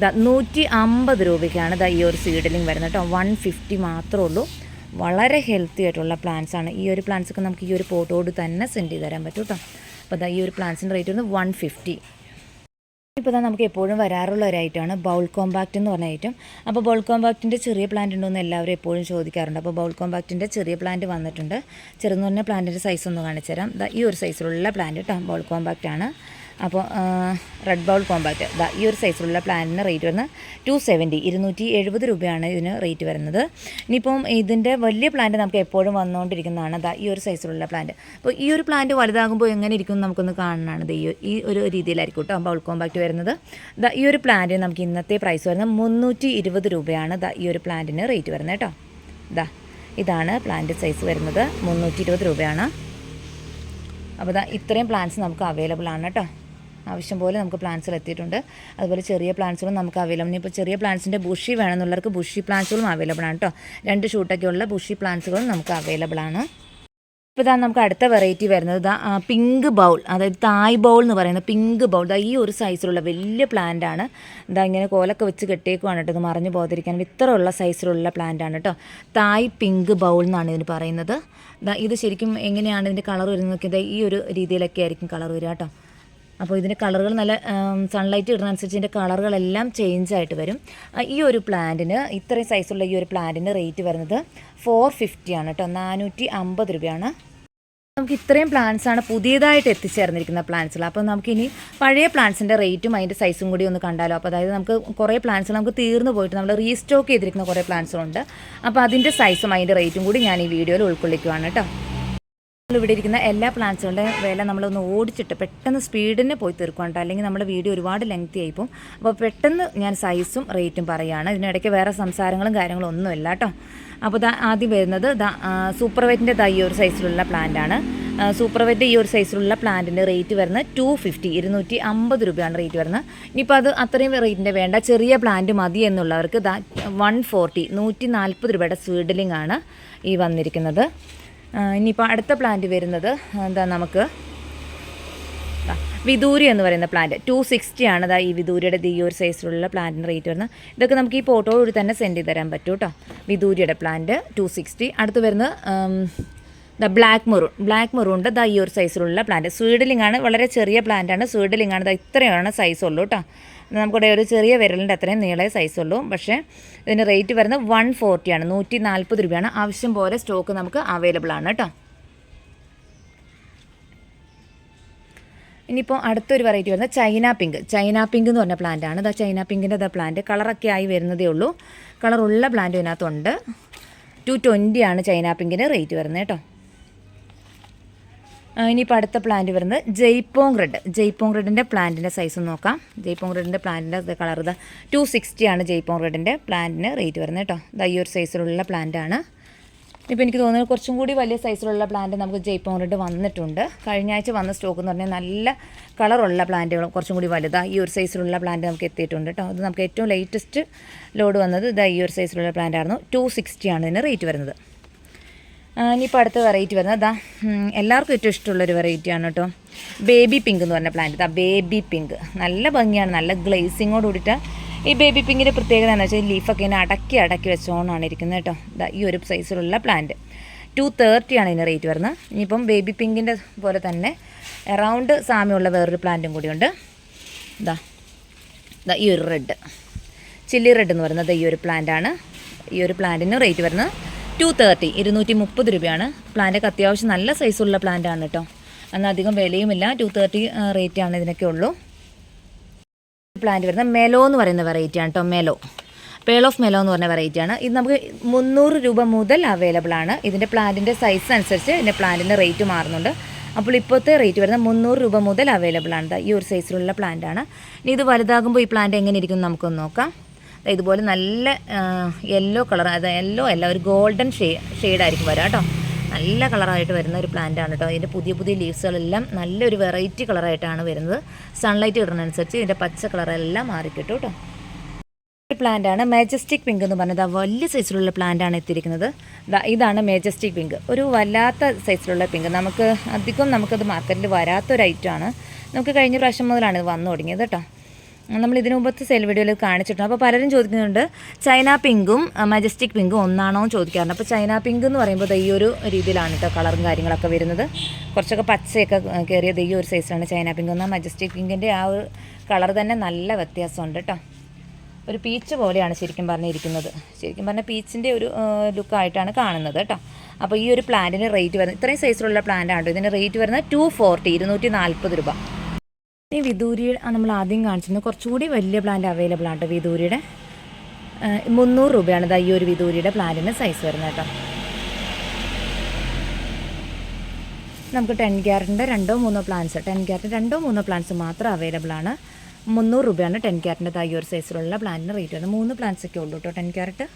150 രൂപയ്ക്കാണ് ഈ ഒരു സീഡലിങ് വരുന്നത് കേട്ടോ. 150 മാത്രമേ ഉള്ളൂ. വളരെ ഹെൽത്തി ആയിട്ടുള്ള പ്ലാന്റ്സ് ആണ്. ഈ ഒരു പ്ലാന്റ്സൊക്കെ നമുക്ക് ഈ ഒരു പോട്ടോട് തന്നെ സെൻഡ് ചെയ്ത് തരാൻ പറ്റും കേട്ടോ. അപ്പോൾ ഈ ഒരു പ്ലാന്റ്സിൻ്റെ റേറ്റ് വന്ന് 150. ഇപ്പോൾ നമുക്ക് എപ്പോഴും വരാറുള്ള ഒരു ഐറ്റമാണ് ബൗൾ കോമ്പാക്റ്റ് എന്ന് പറഞ്ഞ ഐറ്റം. അപ്പോൾ ബൗൾ കോമ്പാക്റ്റിൻ്റെ ചെറിയ പ്ലാന്റ് ഉണ്ടോ എന്ന് എല്ലാവരും എപ്പോഴും ചോദിക്കാറുണ്ട്. അപ്പോൾ ബൗൾ കോമ്പാക്റ്റിൻ്റെ ചെറിയ പ്ലാന്റ് വന്നിട്ടുണ്ട്. ചെറുതെന്ന് പറഞ്ഞാൽ പ്ലാന്റിൻ്റെ സൈസ് ഒന്ന് കാണിച്ചു തരാം. ഈ ഒരു സൈസിലുള്ള പ്ലാന്റ് കേട്ടോ, ബൗൾ കോമ്പാക്റ്റ് ആണ്. അപ്പോൾ റെഡ് ബൗൾ കോമ്പാക്റ്റ് ഈ ഒരു സൈസിലുള്ള പ്ലാന്റിന് റേറ്റ് വരുന്നത് 270 270 രൂപയാണ് ഇതിന് റേറ്റ് വരുന്നത്. ഇനിയിപ്പം ഇതിൻ്റെ വലിയ പ്ലാന്റ് നമുക്ക് എപ്പോഴും വന്നുകൊണ്ടിരിക്കുന്നതാണ് ഈ ഒരു സൈസിലുള്ള പ്ലാന്റ്. അപ്പോൾ ഈ ഒരു പ്ലാന്റ് വലുതാകുമ്പോൾ എങ്ങനെ ഇരിക്കും നമുക്കൊന്ന് കാണാനാണ്. ഈ ഒരു രീതിയിലായിരിക്കും കേട്ടോ ബൗൾ കോമ്പാക്റ്റ് വരുന്നത്. ഈ ഒരു പ്ലാന്റിന് നമുക്ക് ഇന്നത്തെ പ്രൈസ് വരുന്നത് 320 രൂപയാണ് ഈ ഒരു പ്ലാന്റിന് റേറ്റ് വരുന്നത് കേട്ടോ. ഇതാണ് പ്ലാന്റ് സൈസ് വരുന്നത്, 320 രൂപയാണ്. അപ്പോൾ ഇത്രയും പ്ലാന്റ്സ് നമുക്ക് അവൈലബിൾ ആണ് കേട്ടോ. ആവശ്യം പോലെ നമുക്ക് പ്ലാന്റ്സുകൾ എത്തിയിട്ടുണ്ട്. അതുപോലെ ചെറിയ പ്ലാന്റ്സുകളും നമുക്ക് അവൈലബിൾ. ഇപ്പോൾ ചെറിയ പ്ലാന്റ്സിൻ്റെ ബുഷി വേണമെന്നുള്ളവർക്ക് ബുഷി പ്ലാന്റ്സുകളും അവൈലബിൾ ആണ് കേട്ടോ. 2 ഷൂട്ടൊക്കെയുള്ള ബുഷി പ്ലാന്റ്സുകളും നമുക്ക് അവൈലബിൾ ആണ്. ഇപ്പോൾ നമുക്ക് അടുത്ത വെറൈറ്റി വരുന്നത് പിങ്ക് ബൗൾ, അതായത് തായ് ബൗൾ എന്ന് പറയുന്ന പിങ്ക് ബൗൾ. ഈ ഒരു സൈസിലുള്ള വലിയ പ്ലാന്റ് ആണ്. ഇങ്ങനെ കോലൊക്കെ വെച്ച് കെട്ടിയേക്കുവാണ് കേട്ടോ, ഇത് മറിഞ്ഞു പോകാതിരിക്കാൻ. ഇത്രയുള്ള സൈസിലുള്ള പ്ലാന്റ് ആണ് കേട്ടോ. തായ് പിങ്ക് ബൗൾ എന്നാണ് ഇതിന് പറയുന്നത്. ഇത് ശരിക്കും എങ്ങനെയാണ് ഇതിൻ്റെ കളർ വരുന്നത് നോക്കിയത്? ഈ ഒരു രീതിയിലൊക്കെ ആയിരിക്കും കളർ വരിക കേട്ടോ. അപ്പോൾ ഇതിൻ്റെ കളറുകൾ നല്ല സൺലൈറ്റ് ഇടുന്നതനുസരിച്ച് ഇതിൻ്റെ കളറുകളെല്ലാം ചേഞ്ച് ആയിട്ട് വരും. ഈ ഒരു പ്ലാന്റിന്, ഇത്രയും സൈസുള്ള ഈ ഒരു പ്ലാന്റിന് റേറ്റ് വരുന്നത് 450 ആണ് കേട്ടോ. 450 രൂപയാണ്. നമുക്ക് ഇത്രയും പ്ലാന്റ്സാണ് പുതിയതായിട്ട് എത്തിച്ചേർന്നിരിക്കുന്ന പ്ലാന്റ്സുകൾ. അപ്പോൾ നമുക്കിനി പഴയ പ്ലാന്റ്സിൻ്റെ റേറ്റും അതിൻ്റെ സൈസും കൂടി ഒന്ന് കണ്ടാലോ. അപ്പോൾ അതായത് നമുക്ക് കുറേ പ്ലാന്റ്സ് നമുക്ക് തീർന്നു പോയിട്ട് നമ്മൾ റീസ്റ്റോക്ക് ചെയ്തിരിക്കുന്ന കുറേ പ്ലാന്റ്സുകളുണ്ട്. അപ്പോൾ അതിൻ്റെ സൈസും അതിൻ്റെ റേറ്റും കൂടി ഞാൻ ഈ വീഡിയോയിൽ ഉൾക്കൊള്ളിക്കുകയാണ് കേട്ടോ. ഇവിടെ ഇരിക്കുന്ന എല്ലാ പ്ലാന്റ്സുകളുടെ വില നമ്മളൊന്ന് ഓടിച്ചിട്ട് പെട്ടെന്ന് സ്പീഡിന് പോയി തീർക്കുകയാണ്, അല്ലെങ്കിൽ നമ്മുടെ വീഡിയോ ഒരുപാട് ലെങ്തി ആയിപ്പോൾ. അപ്പോൾ പെട്ടെന്ന് ഞാൻ സൈസും റേറ്റും പറയുകയാണ്. ഇതിനിടയ്ക്ക് വേറെ സംസാരങ്ങളും കാര്യങ്ങളും ഒന്നുമില്ല കേട്ടോ. അപ്പോൾ ആദ്യം വരുന്നത് സൂപ്പർ വെറ്റിൻ്റെ ഈ ഒരു സൈസിലുള്ള പ്ലാന്റാണ്. സൂപ്പർ വെറ്റ് ഈ ഒരു സൈസിലുള്ള പ്ലാന്റിൻ്റെ റേറ്റ് വരുന്നത് 250 250 രൂപയാണ് റേറ്റ് വരുന്നത്. ഇനിയിപ്പോൾ അത് അത്രയും റേറ്റിൻ്റെ വേണ്ട, ചെറിയ പ്ലാന്റ് മതി എന്നുള്ളവർക്ക് 140 140 രൂപയുടെ സ്വീഡലിംഗ് ആണ് ഈ വന്നിരിക്കുന്നത്. ഇനിയിപ്പോൾ അടുത്ത പ്ലാന്റ് വരുന്നത് നമുക്ക് വിദൂരി എന്ന് പറയുന്ന പ്ലാന്റ് 260 ആണ്. ഈ വിദൂരിയുടെ ഈ ഒരു സൈസിലുള്ള പ്ലാന്റിന് റേറ്റ് വരുന്നത്. ഇതൊക്കെ നമുക്ക് ഈ ഫോട്ടോയോട് തന്നെ സെൻഡ് ചെയ്ത് തരാൻ പറ്റും കേട്ടോ. വിദൂരിയുടെ പ്ലാന്റ് 260. അടുത്ത് വരുന്നത് ബ്ലാക്ക് മെറൂണിൻ്റെ ഈ ഒരു സൈസിലുള്ള പ്ലാന്റ് സ്വീഡലിംഗ് ആണ്. വളരെ ചെറിയ പ്ലാന്റ് ആണ്, സ്വീഡലിംഗ് ആണ്. ഇത്രയാണ് സൈസ് ഉള്ളൂ കേട്ടോ. നമുക്കിവിടെ ഒരു ചെറിയ വിരലിൻ്റെ അത്രയും നീളേ സൈസുള്ളൂ. പക്ഷേ ഇതിന് റേറ്റ് വരുന്നത് 140 ആണ്, 140 രൂപയാണ്. ആവശ്യം പോലെ സ്റ്റോക്ക് നമുക്ക് അവൈലബിൾ ആണ് കേട്ടോ. ഇനിയിപ്പോൾ അടുത്തൊരു വെറൈറ്റി വരുന്നത് ചൈന പിങ്ക്. ചൈന പിങ്ക് എന്ന് പറഞ്ഞ പ്ലാന്റ് ആണ്. ഇതാ ചൈന പിങ്കിൻ്റെ പ്ലാന്റ് കളറൊക്കെ ആയി വരുന്നതേ ഉള്ളൂ. കളറുള്ള പ്ലാന്റ് ഇതിനകത്തുണ്ട്. 220 ആണ് ചൈന പിങ്കിന് റേറ്റ് വരുന്നത് കേട്ടോ. ഇനിയിപ്പോൾ അടുത്ത പ്ലാന്റ് വരുന്നത് ജയ്പോങ് റെഡ്. ജയ്പോങ് റെഡിൻ്റെ പ്ലാന്റിൻ്റെ സൈസ് നോക്കാം. ജയ്പോങ് റെഡിൻ്റെ പ്ലാന്റിൻ്റെ കളർ ഇതാ 260 ആണ് ജയ്പോങ് റെഡിൻ്റെ പ്ലാന്റിന് റേറ്റ് വരുന്നത് കേട്ടോ. ഇതാ ഈ ഒരു സൈസിലുള്ള പ്ലാന്റാണ്. ഇപ്പോൾ എനിക്ക് തോന്നുന്നത് കുറച്ചും കൂടി വലിയ സൈസിലുള്ള പ്ലാന്റ് നമുക്ക് ജയ്പോങ് റെഡ് വന്നിട്ടുണ്ട്. കഴിഞ്ഞ ആഴ്ച വന്ന സ്റ്റോക്ക് എന്ന് പറഞ്ഞാൽ നല്ല കളറുള്ള പ്ലാന്റുകളും കുറച്ചും കൂടി വലുതാണ്. ഈ ഒരു സൈസിലുള്ള പ്ലാന്റ് നമുക്ക് എത്തിയിട്ടുണ്ട് കേട്ടോ. അത് നമുക്ക് ഏറ്റവും ലേറ്റസ്റ്റ് ലോഡ് വന്നത് ഇതാ ഈ ഒരു സൈസിലുള്ള പ്ലാന്റ് ആയിരുന്നു. 260 ആണ് ഇതിന് റേറ്റ് വരുന്നത്. ഇനിയിപ്പോൾ അടുത്ത വെറൈറ്റി വരുന്നത് ഇതാ എല്ലാവർക്കും ഏറ്റവും ഇഷ്ടമുള്ളൊരു വെറൈറ്റിയാണ് കേട്ടോ. ബേബി പിങ്ക് എന്ന് പറഞ്ഞ പ്ലാന്റ്. ഇതാ ബേബി പിങ്ക് നല്ല ഭംഗിയാണ്, നല്ല ഗ്ലേസിങ്ങോട് കൂടിയിട്ട്. ഈ ബേബി പിങ്കിൻ്റെ പ്രത്യേകത എന്ന് വെച്ചാൽ ലീഫൊക്കെ ഇങ്ങനെ അടക്കി വെച്ചോണ്ടാണ് ഇരിക്കുന്നത് കേട്ടോ. ഇതാ ഈ ഒരു സൈസിലുള്ള പ്ലാന്റ് 230 ആണ് ഇതിന് റേറ്റ് വരുന്നത്. ഇനിയിപ്പം ബേബി പിങ്കിൻ്റെ പോലെ തന്നെ അറൗണ്ട് സാമ്യമുള്ള വേറൊരു പ്ലാന്റും കൂടിയുണ്ട്. ഇതാ ഈ ഒരു റെഡ്, ചില്ലി റെഡ് എന്ന് പറയുന്നത് ഈ ഒരു പ്ലാന്റാണ്. ഈ ഒരു പ്ലാന്റിന് റേറ്റ് വരുന്നത് 230, 230 രൂപയാണ്. പ്ലാന്റൊക്കെ അത്യാവശ്യം നല്ല സൈസുള്ള പ്ലാന്റാണ് കേട്ടോ. എന്നാൽ അധികം വിലയുമില്ല. 230 റേറ്റാണ് ഇതിനൊക്കെ ഉള്ളൂ. പ്ലാന്റ് വരുന്നത് മെലോ എന്ന് പറയുന്ന വെറൈറ്റിയാണ് കേട്ടോ. മെലോ, പേൾ ഓഫ് മെലോ എന്ന് പറഞ്ഞ വെറൈറ്റിയാണ്. ഇത് നമുക്ക് 300 രൂപ മുതൽ അവൈലബിൾ ആണ്. ഇതിൻ്റെ പ്ലാന്റിൻ്റെ സൈസ് അനുസരിച്ച് ഇതിൻ്റെ പ്ലാന്റിൻ്റെ റേറ്റ് മാറുന്നുണ്ട്. അപ്പോൾ ഇപ്പോഴത്തെ റേറ്റ് വരുന്നത് 300 രൂപ മുതൽ അവൈലബിൾ ആണ്. ഈ ഒരു സൈസിലുള്ള പ്ലാന്റാണ്. ഇനി ഇത് വലുതാകുമ്പോൾ ഈ പ്ലാന്റ് എങ്ങനെ ഇരിക്കും നമുക്കൊന്ന് നോക്കാം. ഇതുപോലെ നല്ല യെല്ലോ കളർ, അത് യെല്ലോ അല്ല ഒരു ഗോൾഡൻ ഷെയ്ഡായിരിക്കും വരാം കേട്ടോ. നല്ല കളറായിട്ട് വരുന്ന ഒരു പ്ലാന്റാണ് കേട്ടോ. ഇതിൻ്റെ പുതിയ ലീവ്സുകളെല്ലാം നല്ലൊരു വെറൈറ്റി കളറായിട്ടാണ് വരുന്നത്. സൺലൈറ്റ് ഇടുന്നതനുസരിച്ച് ഇതിൻ്റെ പച്ച കളറെല്ലാം മാറിക്കിട്ടും കേട്ടോ. ഒരു പ്ലാന്റാണ് മാജസ്റ്റിക് പിങ്ക് എന്ന് പറഞ്ഞത്. വലിയ സൈസിലുള്ള പ്ലാന്റാണ് എത്തിയിരിക്കുന്നത്. ഇതാണ് മാജസ്റ്റിക് പിങ്ക്. ഒരു വല്ലാത്ത സൈസിലുള്ള പിങ്ക്. നമുക്കത് മാർക്കറ്റിൽ വരാത്തൊരു ഐറ്റമാണ്. നമുക്ക് കഴിഞ്ഞ പ്രാവശ്യം മുതലാണ് ഇത് വന്നു തുടങ്ങിയത് കേട്ടോ. നമ്മൾ ഇതിനു മുമ്പത്തെ സെൽ വീഡിയോയിൽ കാണിച്ചിട്ടുണ്ട്. അപ്പോൾ പലരും ചോദിക്കുന്നുണ്ട് ചൈന പിങ്കും മജസ്റ്റിക് പിങ്കും ഒന്നാണോ എന്ന് ചോദിക്കാറുണ്ട്. അപ്പോൾ ചൈന പിങ്ക് എന്ന് പറയുമ്പോൾ ഈ ഒരു രീതിയിലാണ് കേട്ടോ കളറും കാര്യങ്ങളൊക്കെ വരുന്നത്. കുറച്ചൊക്കെ പച്ചയൊക്കെ കയറിയത് ഈ ഒരു സൈസിലാണ് ചൈന പിങ്ക്. എന്നാൽ മജസ്റ്റിക് പിങ്കിൻ്റെ ആ ഒരു കളർ തന്നെ നല്ല വ്യത്യാസമുണ്ട് കേട്ടോ. ഒരു പീച്ച് പോലെയാണ് ശരിക്കും പറഞ്ഞിരിക്കുന്നത്. ശരിക്കും പറഞ്ഞാൽ പീച്ചിൻ്റെ ഒരു ലുക്കായിട്ടാണ് കാണുന്നത് കേട്ടോ. അപ്പോൾ ഈ ഒരു പ്ലാന്റിന് റേറ്റ് വരുന്നത്, ഇത്രയും സൈസിലുള്ള പ്ലാന്റാണ് ഇതിന് റേറ്റ് വരുന്നത് 240, 240 രൂപ. ഈ വിദൂരി നമ്മൾ ആദ്യം കാണിച്ചിരുന്നത് കുറച്ചുകൂടി വലിയ പ്ലാന്റ് അവൈലബിൾ ആണ്. വിദൂരിയുടെ 300 രൂപയാണ് ഈ ഒരു വിദൂരിയുടെ പ്ലാന്റിന് സൈസ് വരുന്നത് കേട്ടോ. നമുക്ക് 10 ക്യാരറ്റിൻ്റെ 2-3 പ്ലാന്റ്സ്, 10 ക്യാരറ്റിൻ്റെ 2-3 പ്ലാന്റ്സ് മാത്രം അവൈലബിൾ ആണ്. 300 രൂപയാണ് 10 ക്യാരറ്റിൻ്റെ ഈ ഒരു സൈസിലുള്ള പ്ലാന്റിന് റേറ്റ് വരുന്നത്. 3 പ്ലാന്റ്സ് ഒക്കെ ഉള്ളൂ കേട്ടോ 10 ക്യാരറ്റ്.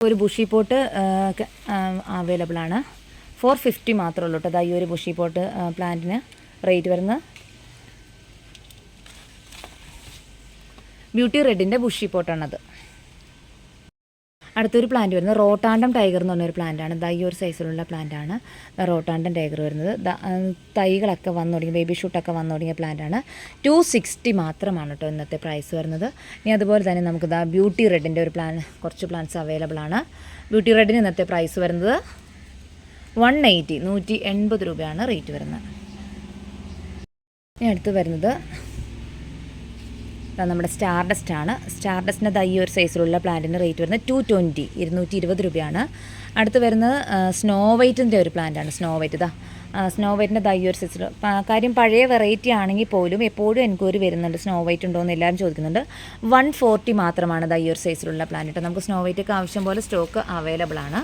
ഒരു ബുഷി പോട്ട് അവൈലബിൾ ആണ്. 450 മാത്രമേ ഉള്ളൂ കേട്ടോ. ഈ ഒരു ബുഷി പോട്ട് പ്ലാന്റിന് റേറ്റ് വരുന്നത്. ബ്യൂട്ടി റെഡിൻ്റെ ബുഷി പോട്ടാണത്. അടുത്തൊരു പ്ലാന്റ് വരുന്നത് റോട്ടാണ്ടം ടൈഗർ എന്ന് പറഞ്ഞൊരു പ്ലാന്റാണ്. ഈ ഒരു സൈസിലുള്ള പ്ലാന്റാണ് റോട്ടാണ്ടം ടൈഗർ വരുന്നത്. തൈകളൊക്കെ വന്നു തുടങ്ങി, ബേബി ഷൂട്ടൊക്കെ വന്നു തുടങ്ങിയ പ്ലാന്റാണ്. 260 മാത്രമാണ് കേട്ടോ ഇന്നത്തെ പ്രൈസ് വരുന്നത്. ഇനി അതുപോലെ തന്നെ നമുക്ക് ബ്യൂട്ടി റെഡിൻ്റെ ഒരു കുറച്ച് പ്ലാന്റ്സ് അവൈലബിൾ ആണ്. ബ്യൂട്ടി റെഡിന് ഇന്നത്തെ പ്രൈസ് വരുന്നത് 180, 180 രൂപയാണ് റേറ്റ് വരുന്നത്. ഇനി അടുത്ത് വരുന്നത് നമ്മുടെ സ്റ്റാർഡസ്റ്റ് ആണ്. സ്റ്റാർഡസ്റ്റിൻ്റെ ഈ ഒരു സൈസിലുള്ള പ്ലാന്റിന് റേറ്റ് വരുന്നത് 220, 220 രൂപയാണ്. അടുത്ത് വരുന്നത് സ്നോ വൈറ്റിൻ്റെ ഒരു പ്ലാന്റാണ്. സ്നോ വൈറ്റിൻ്റെ ഈ ഒരു സൈസിൽ കാര്യം പഴയ വെറൈറ്റി ആണെങ്കിൽ പോലും എപ്പോഴും എൻക്വയറി വരുന്നുണ്ട് സ്നോ വൈറ്റ് ഉണ്ടോ എന്ന് എല്ലാവരും ചോദിക്കുന്നുണ്ട്. 140 മാത്രമാണ് ഈ ഒരു സൈസിലുള്ള പ്ലാന്റ്. നമുക്ക് സ്നോ വൈറ്റൊക്കെ ആവശ്യം പോലെ സ്റ്റോക്ക് അവൈലബിൾ ആണ്.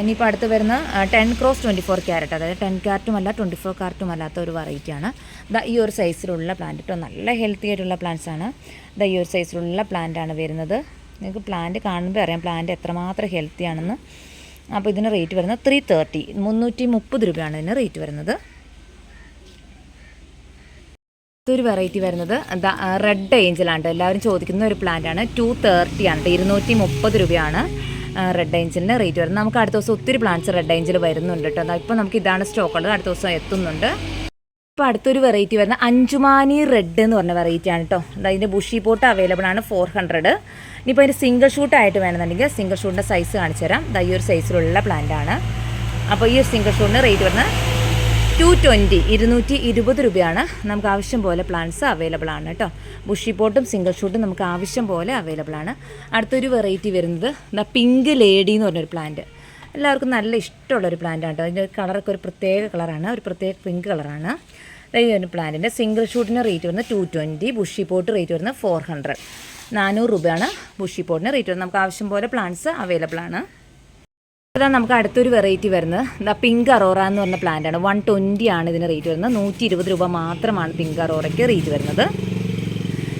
ഇനിയിപ്പോൾ അടുത്ത് വരുന്ന 10x24 ക്യാരറ്റ്, അതായത് 10 ക്യാരറ്റും അല്ല 24 ക്യാരറ്റും അല്ലാത്ത ഒരു വെറൈറ്റിയാണ്. ഈ ഒരു സൈസിലുള്ള പ്ലാന്റ് കേട്ടോ. നല്ല ഹെൽത്തി ആയിട്ടുള്ള പ്ലാന്റ്സാണ്. ഈ ഒരു സൈസിലുള്ള പ്ലാന്റാണ് വരുന്നത്. നിങ്ങൾക്ക് പ്ലാന്റ് കാണുമ്പോൾ അറിയാം പ്ലാന്റ് എത്രമാത്രം ഹെൽത്തി ആണെന്ന്. അപ്പോൾ ഇതിന് റേറ്റ് വരുന്നത് 330, 330 രൂപയാണ് ഇതിന് റേറ്റ് വരുന്നത്. ഇതൊരു വെറൈറ്റി വരുന്നത് റെഡ് ഏഞ്ചലാണ്. എല്ലാവരും ചോദിക്കുന്ന ഒരു പ്ലാന്റാണ്. 230 ആണ്, 230 രൂപയാണ് റെഡ് ഏഞ്ചലിന് റേറ്റ് വരുന്നത്. നമുക്ക് അടുത്ത ദിവസം ഒത്തിരി പ്ലാന്റ്സ് റെഡ് ഏഞ്ചൽ വരുന്നുണ്ട് കേട്ടോ. ഇപ്പോൾ നമുക്ക് ഇതാണ് സ്റ്റോക്ക് ഉള്ളത്, അടുത്ത ദിവസം എത്തുന്നുണ്ട്. ഇപ്പോൾ അടുത്തൊരു വെറൈറ്റി വരുന്ന അഞ്ചുമാനി റെഡ് എന്ന് പറഞ്ഞ വെറൈറ്റിയാണ് കേട്ടോ. അതിൻ്റെ ബുഷി പോട്ട് അവൈലബിൾ ആണ് 400. ഇനിയിപ്പോൾ അതിൻ്റെ സിംഗിൾ ഷൂട്ടായിട്ട് വേണമെന്നുണ്ടെങ്കിൽ സിംഗിൾ ഷൂട്ടിൻ്റെ സൈസ് കാണിച്ചു തരാം. ഈ ഒരു സൈസിലുള്ള പ്ലാന്റ് ആണ്. അപ്പോൾ ഈ ഒരു സിംഗിൾ ഷൂട്ടിന് റേറ്റ് വരുന്നത് 220 രൂപയാണ്. നമുക്ക് ആവശ്യം പോലെ പ്ലാന്റ്സ് അവൈലബിൾ ആണ് കേട്ടോ. ബുഷി പോട്ടും സിംഗിൾ ഷൂട്ടും നമുക്ക് ആവശ്യം പോലെ അവൈലബിൾ ആണ്. അടുത്തൊരു വെറൈറ്റി വരുന്നത് പിങ്ക് ലേഡി എന്ന് പറഞ്ഞൊരു പ്ലാന്റ്. എല്ലാവർക്കും നല്ല ഇഷ്ടമുള്ളൊരു പ്ലാന്റാണ് കേട്ടോ. അതിൻ്റെ കളറൊക്കെ ഒരു പ്രത്യേക കളറാണ്, ഒരു പ്രത്യേക പിങ്ക് കളറാണ്. ഈ ഒരു പ്ലാന്റിൻ്റെ സിംഗിൾ ഷൂട്ടിന് റേറ്റ് വരുന്നത് 220, ബുഷി പോട്ട് റേറ്റ് വരുന്നത് 400. 400 രൂപയാണ് ബുഷി പോട്ടിന് റേറ്റ് വരുന്നത്. നമുക്ക് ആവശ്യം പോലെ പ്ലാന്റ്സ് അവൈലബിൾ ആണ്. അതാണ് നമുക്ക് അടുത്തൊരു വെറൈറ്റി വരുന്നത് പിങ്ക് അറോറ എന്ന് പറഞ്ഞ പ്ലാന്റാണ്. 120 ആണ് ഇതിന് റേറ്റ് വരുന്നത്. 120 രൂപ മാത്രമാണ് പിങ്ക് അറോറയ്ക്ക് റേറ്റ് വരുന്നത്.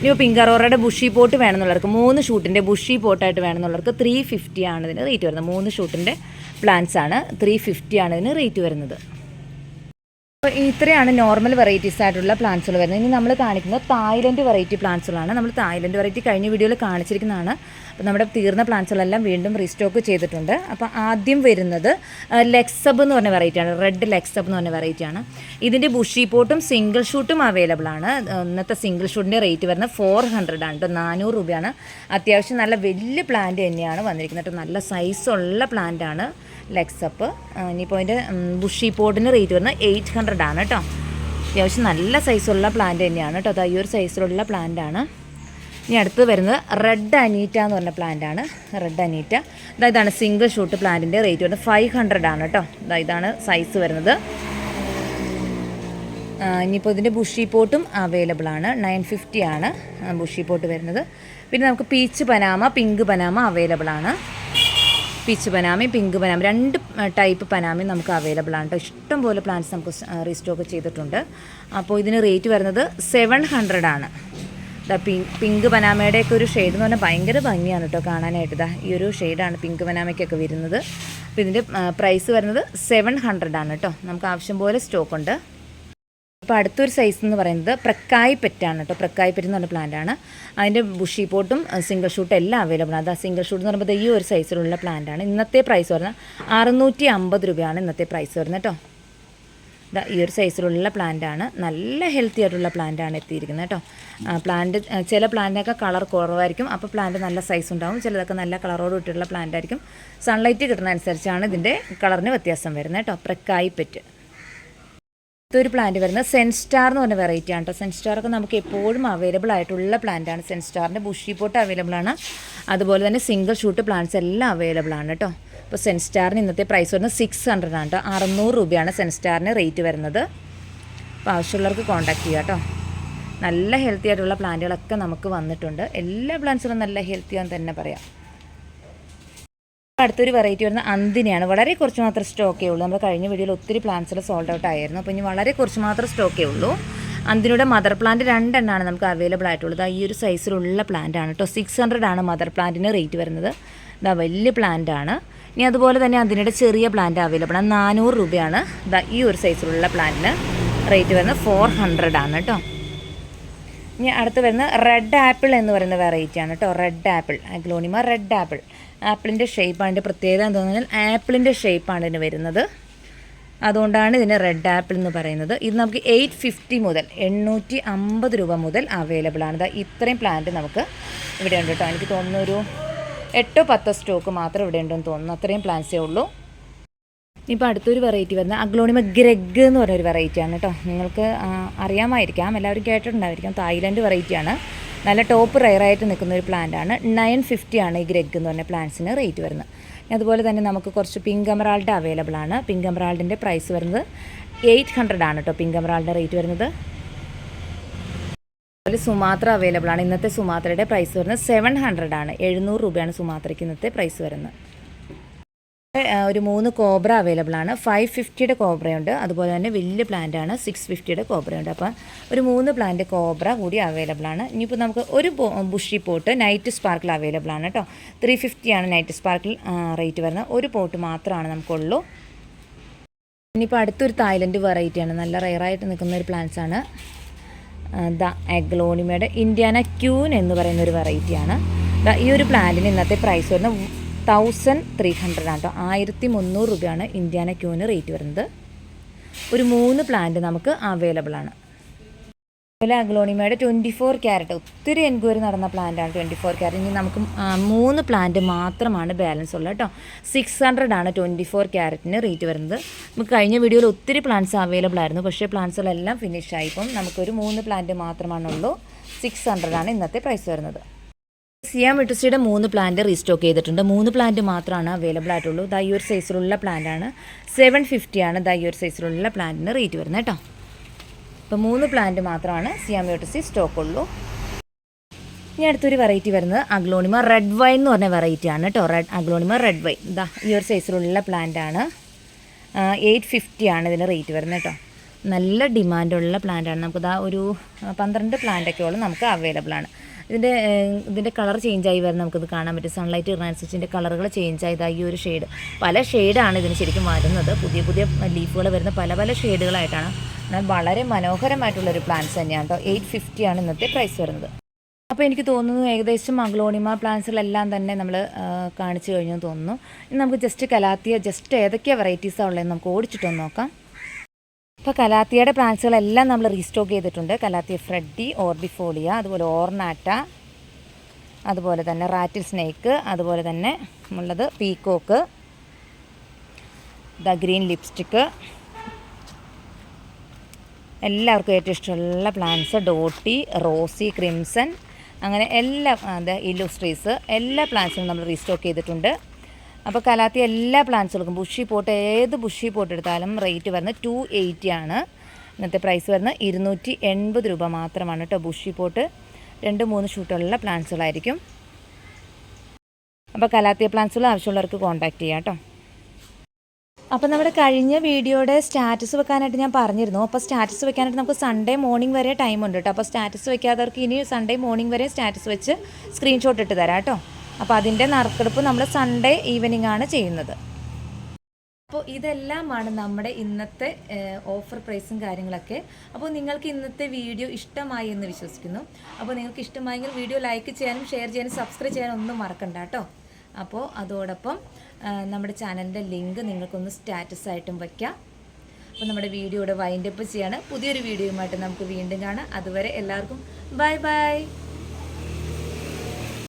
ഇപ്പോൾ പിങ്ക് അറോറയുടെ ബുഷി പോട്ട് വേണമെന്നുള്ളവർക്ക് 3 ഷൂട്ടിൻ്റെ ബുഷി പോട്ടായിട്ട് വേണമെന്നുള്ളവർക്ക് 350 ആണ് ഇതിന് റേറ്റ് വരുന്നത്. 3 ഷൂട്ടിൻ്റെ പ്ലാന്റ്സ് ആണ്, 350 ആണ് ഇതിന് റേറ്റ് വരുന്നത്. അപ്പോൾ ഇത്രയാണ് നോർമൽ വെറൈറ്റീസ് ആയിട്ടുള്ള പ്ലാന്റ്സുകൾ വരുന്നത്. ഇനി നമ്മൾ കാണിക്കുന്നത് തായ്ലൻഡ് വെറൈറ്റി പ്ലാന്റ്സുകളാണ്. നമ്മൾ തായ്ലൻഡ് വെറൈറ്റി കഴിഞ്ഞ വീഡിയോയിൽ കാണിച്ചിരിക്കുന്നതാണ്. അപ്പോൾ നമ്മുടെ തീർന്ന പ്ലാന്റ്സുകളെല്ലാം വീണ്ടും റീസ്റ്റോക്ക് ചെയ്തിട്ടുണ്ട്. അപ്പോൾ ആദ്യം വരുന്നത് ലെക്സബ് എന്ന് പറഞ്ഞ വെറൈറ്റിയാണ്. റെഡ് ലെക്സബ് എന്ന് പറഞ്ഞ വെറൈറ്റിയാണ്. ഇതിൻ്റെ ബുഷി പോട്ടും സിംഗിൾ ഷൂട്ടും അവൈലബിൾ ആണ്. ഇന്നത്തെ സിംഗിൾ ഷൂട്ടിൻ്റെ റേറ്റ് വരുന്നത് 400 ആണ് കേട്ടോ. 400 രൂപയാണ്. അത്യാവശ്യം നല്ല വലിയ പ്ലാന്റ് തന്നെയാണ് വന്നിരിക്കുന്നത് കേട്ടോ. നല്ല സൈസുള്ള പ്ലാന്റാണ് ലെക്സപ്പ്. ഇനിയിപ്പോൾ അതിൻ്റെ ബുഷി പോട്ടിന് റേറ്റ് വരുന്നത് 800 ആണ് കേട്ടോ. അത്യാവശ്യം നല്ല സൈസുള്ള പ്ലാന്റ് തന്നെയാണ് കേട്ടോ. അത് ഈ ഒരു സൈസിലുള്ള പ്ലാന്റാണ്. ഇനി അടുത്ത് വരുന്നത് റെഡ് അനീറ്റ എന്ന് പറഞ്ഞ പ്ലാന്റാണ്. റെഡ് അനീറ്റ ഇതാണ് സിംഗിൾ ഷൂട്ട് പ്ലാന്റിൻ്റെ റേറ്റ് വരുന്നത് 500 ആണ് കേട്ടോ. ഇതാണ് സൈസ് വരുന്നത്. ഇനിയിപ്പോൾ ഇതിൻ്റെ ബുഷി പോട്ടും അവൈലബിൾ ആണ്. 950 ആണ് ബുഷി പോട്ട് വരുന്നത്. പിന്നെ നമുക്ക് peach Panama, pink Panama available ആണ്. പീച്ച് പനാമയും പിങ്ക് പനാമ 2 ടൈപ്പ് പനാമയും നമുക്ക് അവൈലബിൾ ആണ് കേട്ടോ. ഇഷ്ടംപോലെ പ്ലാന്റ്സ് നമുക്ക് റീസ്റ്റോക്ക് ചെയ്തിട്ടുണ്ട്. അപ്പോൾ ഇതിന് റേറ്റ് വരുന്നത് 700 ആണ്. പിങ്ക് പനാമയുടെയൊക്കെ ഒരു ഷെയ്ഡ് എന്ന് പറഞ്ഞാൽ ഭയങ്കര ഭംഗിയാണ് കേട്ടോ കാണാനായിട്ട്. ഈ ഒരു ഷെയ്ഡാണ് പിങ്ക് പനാമയ്ക്കൊക്കെ വരുന്നത്. അപ്പോൾ ഇതിൻ്റെ പ്രൈസ് വരുന്നത് 700 ആണ് കേട്ടോ. നമുക്ക് ആവശ്യം പോലെ സ്റ്റോക്ക് ഉണ്ട്. അപ്പോൾ അടുത്തൊരു സൈസ് എന്ന് പറയുന്നത് പ്രക്കായ് പെറ്റാണ് കേട്ടോ. പ്രക്കായ് പെറ്റ് എന്ന് പറഞ്ഞ പ്ലാന്റാണ്. അതിൻ്റെ ബുഷി പോട്ടും സിംഗിൾ ഷൂട്ടും എല്ലാം അവൈലബിൾ ആണ്. സിംഗിൾ ഷൂട്ട് എന്ന് പറയുമ്പോൾ ഈ ഒരു സൈസിലുള്ള പ്ലാന്റാണ്. ഇന്നത്തെ പ്രൈസ് വരുന്നത് 650 രൂപയാണ് ഇന്നത്തെ പ്രൈസ് വരുന്നത് കേട്ടോ. ഈ ഒരു സൈസിലുള്ള പ്ലാന്റാണ്. നല്ല ഹെൽത്തി ആയിട്ടുള്ള പ്ലാന്റാണ് എത്തിയിരിക്കുന്നത് കേട്ടോ. പ്ലാന്റ് ചില പ്ലാന്റിനൊക്കെ കളർ കുറവായിരിക്കും. അപ്പോൾ പ്ലാന്റ് നല്ല സൈസ് ഉണ്ടാകും. ചിലതൊക്കെ നല്ല കളറോട് ഇട്ടിട്ടുള്ള പ്ലാന്റ് ആയിരിക്കും. സൺലൈറ്റ് കിട്ടുന്ന അനുസരിച്ചാണ് ഇതിൻ്റെ കളറിന് വ്യത്യാസം വരുന്നത് കേട്ടോ. പ്രക്കായ് പെറ്റ്. ഇതൊരു പ്ലാന്റ് വരുന്നത് സെൻസ്റ്റാർ എന്ന് പറഞ്ഞ വെറൈറ്റി ആണ് കേട്ടോ. സെൻസ്റ്റാറൊക്കെ നമുക്ക് എപ്പോഴും അവൈലബിൾ ആയിട്ടുള്ള പ്ലാന്റാണ്. സെൻസ്റ്റാറിൻ്റെ ബുഷി പോട്ട് അവൈലബിൾ ആണ്. അതുപോലെ തന്നെ സിംഗിൾ ഷൂട്ട് പ്ലാന്റ്സ് എല്ലാം അവൈലബിൾ ആണ് കേട്ടോ. അപ്പോൾ സെൻസ്റ്റാറിന് ഇന്നത്തെ പ്രൈസ് വരുന്നത് 600 ആണ് കേട്ടോ. 600 രൂപയാണ് സെൻസ്റ്റാറിന് റേറ്റ് വരുന്നത്. അപ്പോൾ ആവശ്യമുള്ളവർക്ക് കോൺടാക്ട് ചെയ്യുക കേട്ടോ. നല്ല ഹെൽത്തി ആയിട്ടുള്ള പ്ലാന്റുകളൊക്കെ നമുക്ക് വന്നിട്ടുണ്ട്. എല്ലാ പ്ലാന്റ്സുകളും നല്ല ഹെൽത്തിയാണെന്ന് തന്നെ പറയാം. അടുത്തൊരു വെറൈറ്റി വരുന്ന അന്തിനെയാണ്. വളരെ കുറച്ച് മാത്രം സ്റ്റോക്കേ ഉള്ളൂ. നമ്മൾ കഴിഞ്ഞ വീഡിയോയിൽ ഒത്തിരി പ്ലാന്റ്സുകൾ സോൾഡ് ഔട്ട് ആയിരുന്നു. അപ്പോൾ ഇനി വളരെ കുറച്ച് മാത്രം സ്റ്റോക്കേ ഉള്ളൂ. അന്തിനയുടെ മദർ പ്ലാന്റ് 2 എണ്ണമാണ് നമുക്ക് അവൈലബിൾ ആയിട്ടുള്ളത്. ഈ ഒരു സൈസിലുള്ള പ്ലാന്റ് ആണ് കേട്ടോ. 600 ആണ് മദർ പ്ലാന്റിന് റേറ്റ് വരുന്നത്. വലിയ പ്ലാന്റ് ആണ്. ഇനി അതുപോലെ തന്നെ അതിനിടെ ചെറിയ പ്ലാന്റ് അവൈലബിൾ ആണ്. 400 രൂപയാണ് ഈ ഒരു സൈസിലുള്ള പ്ലാന്റിന് റേറ്റ് വരുന്നത്. 400 ആണ് കേട്ടോ. ഇനി അടുത്ത് വരുന്നത് റെഡ് ആപ്പിൾ എന്ന് പറയുന്ന വെറൈറ്റിയാണ് കേട്ടോ. Red apple, aglaonema red apple. ആപ്പിളിൻ്റെ ഷേപ്പാണ് ഇതിൻ്റെ പ്രത്യേകത എന്ന് പറഞ്ഞാൽ ആപ്പിളിൻ്റെ ഷേപ്പാണ് ഇതിന് വരുന്നത്. അതുകൊണ്ടാണ് ഇതിന് റെഡ് ആപ്പിൾ എന്ന് പറയുന്നത്. ഇത് നമുക്ക് 850 മുതൽ 850 രൂപ മുതൽ അവൈലബിൾ ആണ്. ഇത്രയും പ്ലാന്റ് നമുക്ക് ഇവിടെ ഉണ്ട് കേട്ടോ. എനിക്ക് തോന്നുന്നു ഒരു 8-10 സ്റ്റോക്ക് മാത്രം ഇവിടെ ഉണ്ടെന്ന് തോന്നുന്നു. അത്രയും പ്ലാന്റ്സേ ഉള്ളൂ. ഇപ്പോൾ അടുത്തൊരു വെറൈറ്റി വരുന്നത് അഗ്ലോണിമ ഗ്രെഗ് എന്ന് പറഞ്ഞൊരു വെറൈറ്റിയാണ് കേട്ടോ. നിങ്ങൾക്ക് അറിയാമായിരിക്കാം, എല്ലാവരും കേട്ടിട്ടുണ്ടായിരിക്കാം. തായ്ലൻഡ് വെറൈറ്റിയാണ്. നല്ല ടോപ്പ് റെയറായിട്ട് നിൽക്കുന്ന ഒരു പ്ലാന്റാണ്. 950 ആണ് ഈ ഗ്രെഗ് എന്ന് പറഞ്ഞ പ്ലാന്റ്സിന് റേറ്റ് വരുന്നത്. അതുപോലെ തന്നെ നമുക്ക് കുറച്ച് പിങ്ക് എമറാൾഡ് അവൈലബിൾ ആണ്. പിങ്ക് എമറാൾഡിൻ്റെ പ്രൈസ് വരുന്നത് 800 ആണ് കേട്ടോ. പിങ്ക് എമറാൾഡിൻ്റെ റേറ്റ് വരുന്നത്. അതുപോലെ സുമാത്ര അവൈലബിൾ ആണ്. ഇന്നത്തെ സുമാത്രയുടെ പ്രൈസ് വരുന്നത് 700 ആണ്. 700 രൂപയാണ് സുമാത്രയ്ക്ക് ഇന്നത്തെ പ്രൈസ് വരുന്നത്. ഒരു 3 കോബ്ര അവൈലബിൾ ആണ്. 550യുടെ കോബ്രയുണ്ട്. അതുപോലെ തന്നെ വലിയ പ്ലാന്റാണ് 650യുടെ കോബ്രയുണ്ട്. അപ്പോൾ ഒരു 3 പ്ലാന്റ് കോബ്ര കൂടി അവൈലബിൾ ആണ്. ഇനിയിപ്പോൾ നമുക്ക് ഒരു bushy pot night sparkle available ആണ് കേട്ടോ. 350 ആണ് നൈറ്റ് സ്പാർക്കിൾ റേറ്റ് വരുന്നത്. ഒരു പോട്ട് മാത്രമാണ് നമുക്കുള്ളൂ. ഇനിയിപ്പോൾ അടുത്തൊരു തായ്ലൻഡ് വെറൈറ്റിയാണ്. നല്ല റെയറായിട്ട് നിൽക്കുന്ന ഒരു പ്ലാന്റ്സ് ആണ്. അഗ്ലോണിമയുടെ ഇന്ത്യാന ക്യൂൻ എന്ന് പറയുന്ന ഒരു വെറൈറ്റിയാണ്. ഈ ഒരു പ്ലാന്റിന് ഇന്നത്തെ പ്രൈസ് വരുന്നത് 1300 ആണ് കേട്ടോ. 1300 രൂപയാണ് ഇന്ത്യാന ക്യൂന് റേറ്റ് വരുന്നത്. ഒരു 3 പ്ലാന്റ് നമുക്ക് അവൈലബിൾ ആണ്. അതുപോലെ അഗ്ലോണിമയുടെ 24 ക്യാരറ്റ് ഒത്തിരി എൻക്വയറി നടന്ന പ്ലാന്റാണ് 24 ക്യാരറ്റ്. ഇനി നമുക്ക് 3 പ്ലാന്റ് മാത്രമാണ് ബാലൻസ് ഉള്ളത് കേട്ടോ. 600 ആണ് 24 ക്യാരറ്റിന് റേറ്റ് വരുന്നത്. നമുക്ക് കഴിഞ്ഞ വീഡിയോയിൽ ഒത്തിരി പ്ലാന്റ്സ് അവൈലബിൾ ആയിരുന്നു, പക്ഷേ പ്ലാന്റ്സുകളെല്ലാം ഫിനിഷ് ആയി. ഇപ്പം നമുക്കൊരു 3 പ്ലാന്റ് മാത്രമാണുള്ളൂ. 600 ആണ് ഇന്നത്തെ പ്രൈസ് വരുന്നത്. സിയാം വിട്ടുസിയുടെ 3 പ്ലാന്റ് റീസ്റ്റോക്ക് ചെയ്തിട്ടുണ്ട്. 3 പ്ലാന്റ് മാത്രമാണ് അവൈലബിൾ ആയിട്ടുള്ളൂ. ഈ ഒരു സൈസിലുള്ള പ്ലാന്റാണ്. 750 ആണ് ഈ ഒരു സൈസിലുള്ള പ്ലാന്റിന് റേറ്റ് വരുന്നത് കേട്ടോ. അപ്പോൾ 3 പ്ലാന്റ് മാത്രമാണ് സിയാം വിട്ടുസി സ്റ്റോക്കുള്ളൂ. ഇനി അടുത്തൊരു വെറൈറ്റി വരുന്നത് അഗ്ലോണിമ റെഡ് വൈൻ എന്ന് പറഞ്ഞ വെറൈറ്റിയാണ് കേട്ടോ. അഗ്ലോണിമ റെഡ് വൈൻ ഈ ഒരു സൈസിലുള്ള പ്ലാന്റാണ്. 850 ആണ് ഇതിന് റേറ്റ് വരുന്നത് കേട്ടോ. നല്ല ഡിമാൻഡുള്ള പ്ലാന്റാണ്. നമുക്കിതാ ഒരു 12 പ്ലാന്റൊക്കെയോളം നമുക്ക് അവൈലബിൾ ആണ്. ഇതിൻ്റെ കളർ ചേഞ്ചായി വരുന്നത് നമുക്കിത് കാണാൻ പറ്റും. സൺലൈറ്റ് ഇടുന്നതനുസരിച്ച് ഇതിൻ്റെ കളറുകൾ ചേഞ്ചായി. ഈ ഒരു ഷെയ്ഡ്, പല ഷെയ്ഡാണ് ഇതിന് ശരിക്കും വരുന്നത്. പുതിയ പുതിയ ലീഫുകൾ വരുന്ന പല പല ഷെയ്ഡുകളായിട്ടാണ്. എന്നാൽ വളരെ മനോഹരമായിട്ടുള്ളൊരു പ്ലാന്റ്സ് തന്നെയാണ് കേട്ടോ. 850 ആണ് ഇന്നത്തെ പ്രൈസ് വരുന്നത്. അപ്പോൾ എനിക്ക് തോന്നുന്നു ഏകദേശം അഗ്ലോണിമ പ്ലാന്റ്സുകളെല്ലാം തന്നെ നമ്മൾ കാണിച്ചു കഴിഞ്ഞു തോന്നുന്നു. ഇനി നമുക്ക് ജസ്റ്റ് കലാത്തിയ ഏതൊക്കെയാണ് വെറൈറ്റീസാണ് ഉള്ളതെന്ന് നമുക്ക് ഓടിച്ചിട്ടൊന്ന് നോക്കാം. ഇപ്പോൾ കലാത്തിയുടെ പ്ലാന്റ്സുകളെല്ലാം നമ്മൾ റീസ്റ്റോക്ക് ചെയ്തിട്ടുണ്ട്. കലാത്തിയ ഫ്രെഡി, ഓർബിഫോളിയ, അതുപോലെ ഓർണാറ്റ, അതുപോലെ തന്നെ റാറ്റിൽ സ്നേക്ക്, അതുപോലെ തന്നെ ഉള്ളത് പീക്കോക്ക്, ഗ്രീൻ ലിപ്സ്റ്റിക്ക്, എല്ലാവർക്കും ഏറ്റവും ഇഷ്ടമുള്ള പ്ലാന്റ്സ് ഡോട്ടി, റോസി, ക്രിംസൺ, അങ്ങനെ എല്ലാ ഇല്ലുസ്ട്രീസ് എല്ലാ പ്ലാന്റ്സും നമ്മൾ റീസ്റ്റോക്ക് ചെയ്തിട്ടുണ്ട്. അപ്പോൾ കലാത്തിയ എല്ലാ പ്ലാന്റ്സുകൾക്കും ബുഷി പോട്ട്, ഏത് ബുഷി പോട്ട് എടുത്താലും റേറ്റ് വരുന്നത് 280 ആണ്. ഇന്നത്തെ പ്രൈസ് വരുന്നത് 280 രൂപ മാത്രമാണ് കേട്ടോ. Bushy pot 2-3 ഷൂട്ടുള്ള പ്ലാന്റ്സുകളായിരിക്കും. അപ്പോൾ കലാത്തിയ പ്ലാന്റ്സുകൾ ആവശ്യമുള്ളവർക്ക് കോൺടാക്റ്റ് ചെയ്യാം കേട്ടോ. അപ്പോൾ നമ്മുടെ കഴിഞ്ഞ വീഡിയോയുടെ സ്റ്റാറ്റസ് വെക്കാനായിട്ട് ഞാൻ പറഞ്ഞിരുന്നു. അപ്പോൾ സ്റ്റാറ്റസ് വെക്കാനായിട്ട് നമുക്ക് സൺഡേ മോർണിംഗ് വരെ ടൈം ഉണ്ട് കേട്ടോ. അപ്പോൾ സ്റ്റാറ്റസ് വെക്കാത്തവർക്ക് ഇനി സൺഡേ മോർണിംഗ് വരെ സ്റ്റാറ്റസ് വെച്ച് സ്ക്രീൻഷോട്ട് ഇട്ട് തരാം കേട്ടോ. അപ്പോൾ അതിൻ്റെ നറുക്കെടുപ്പ് നമ്മൾ സൺഡേ ഈവനിങ് ആണ് ചെയ്യുന്നത്. അപ്പോൾ ഇതെല്ലാമാണ് നമ്മുടെ ഇന്നത്തെ ഓഫർ പ്രൈസും കാര്യങ്ങളൊക്കെ. അപ്പോൾ നിങ്ങൾക്ക് ഇന്നത്തെ വീഡിയോ ഇഷ്ടമായി എന്ന് വിശ്വസിക്കുന്നു. അപ്പോൾ നിങ്ങൾക്ക് ഇഷ്ടമായെങ്കിൽ വീഡിയോ ലൈക്ക് ചെയ്യാനും ഷെയർ ചെയ്യാനും സബ്സ്ക്രൈബ് ചെയ്യാനും ഒന്നും മറക്കണ്ട കേട്ടോ. അപ്പോൾ അതോടൊപ്പം നമ്മുടെ ചാനലിൻ്റെ ലിങ്ക് നിങ്ങൾക്കൊന്ന് സ്റ്റാറ്റസ് ആയിട്ടും വയ്ക്കാം. അപ്പോൾ നമ്മുടെ വീഡിയോയുടെ വൈൻഡപ്പ് ചെയ്യാണ്. പുതിയൊരു വീഡിയോയുമായിട്ട് നമുക്ക് വീണ്ടും കാണാം. അതുവരെ എല്ലാവർക്കും ബൈ ബൈ.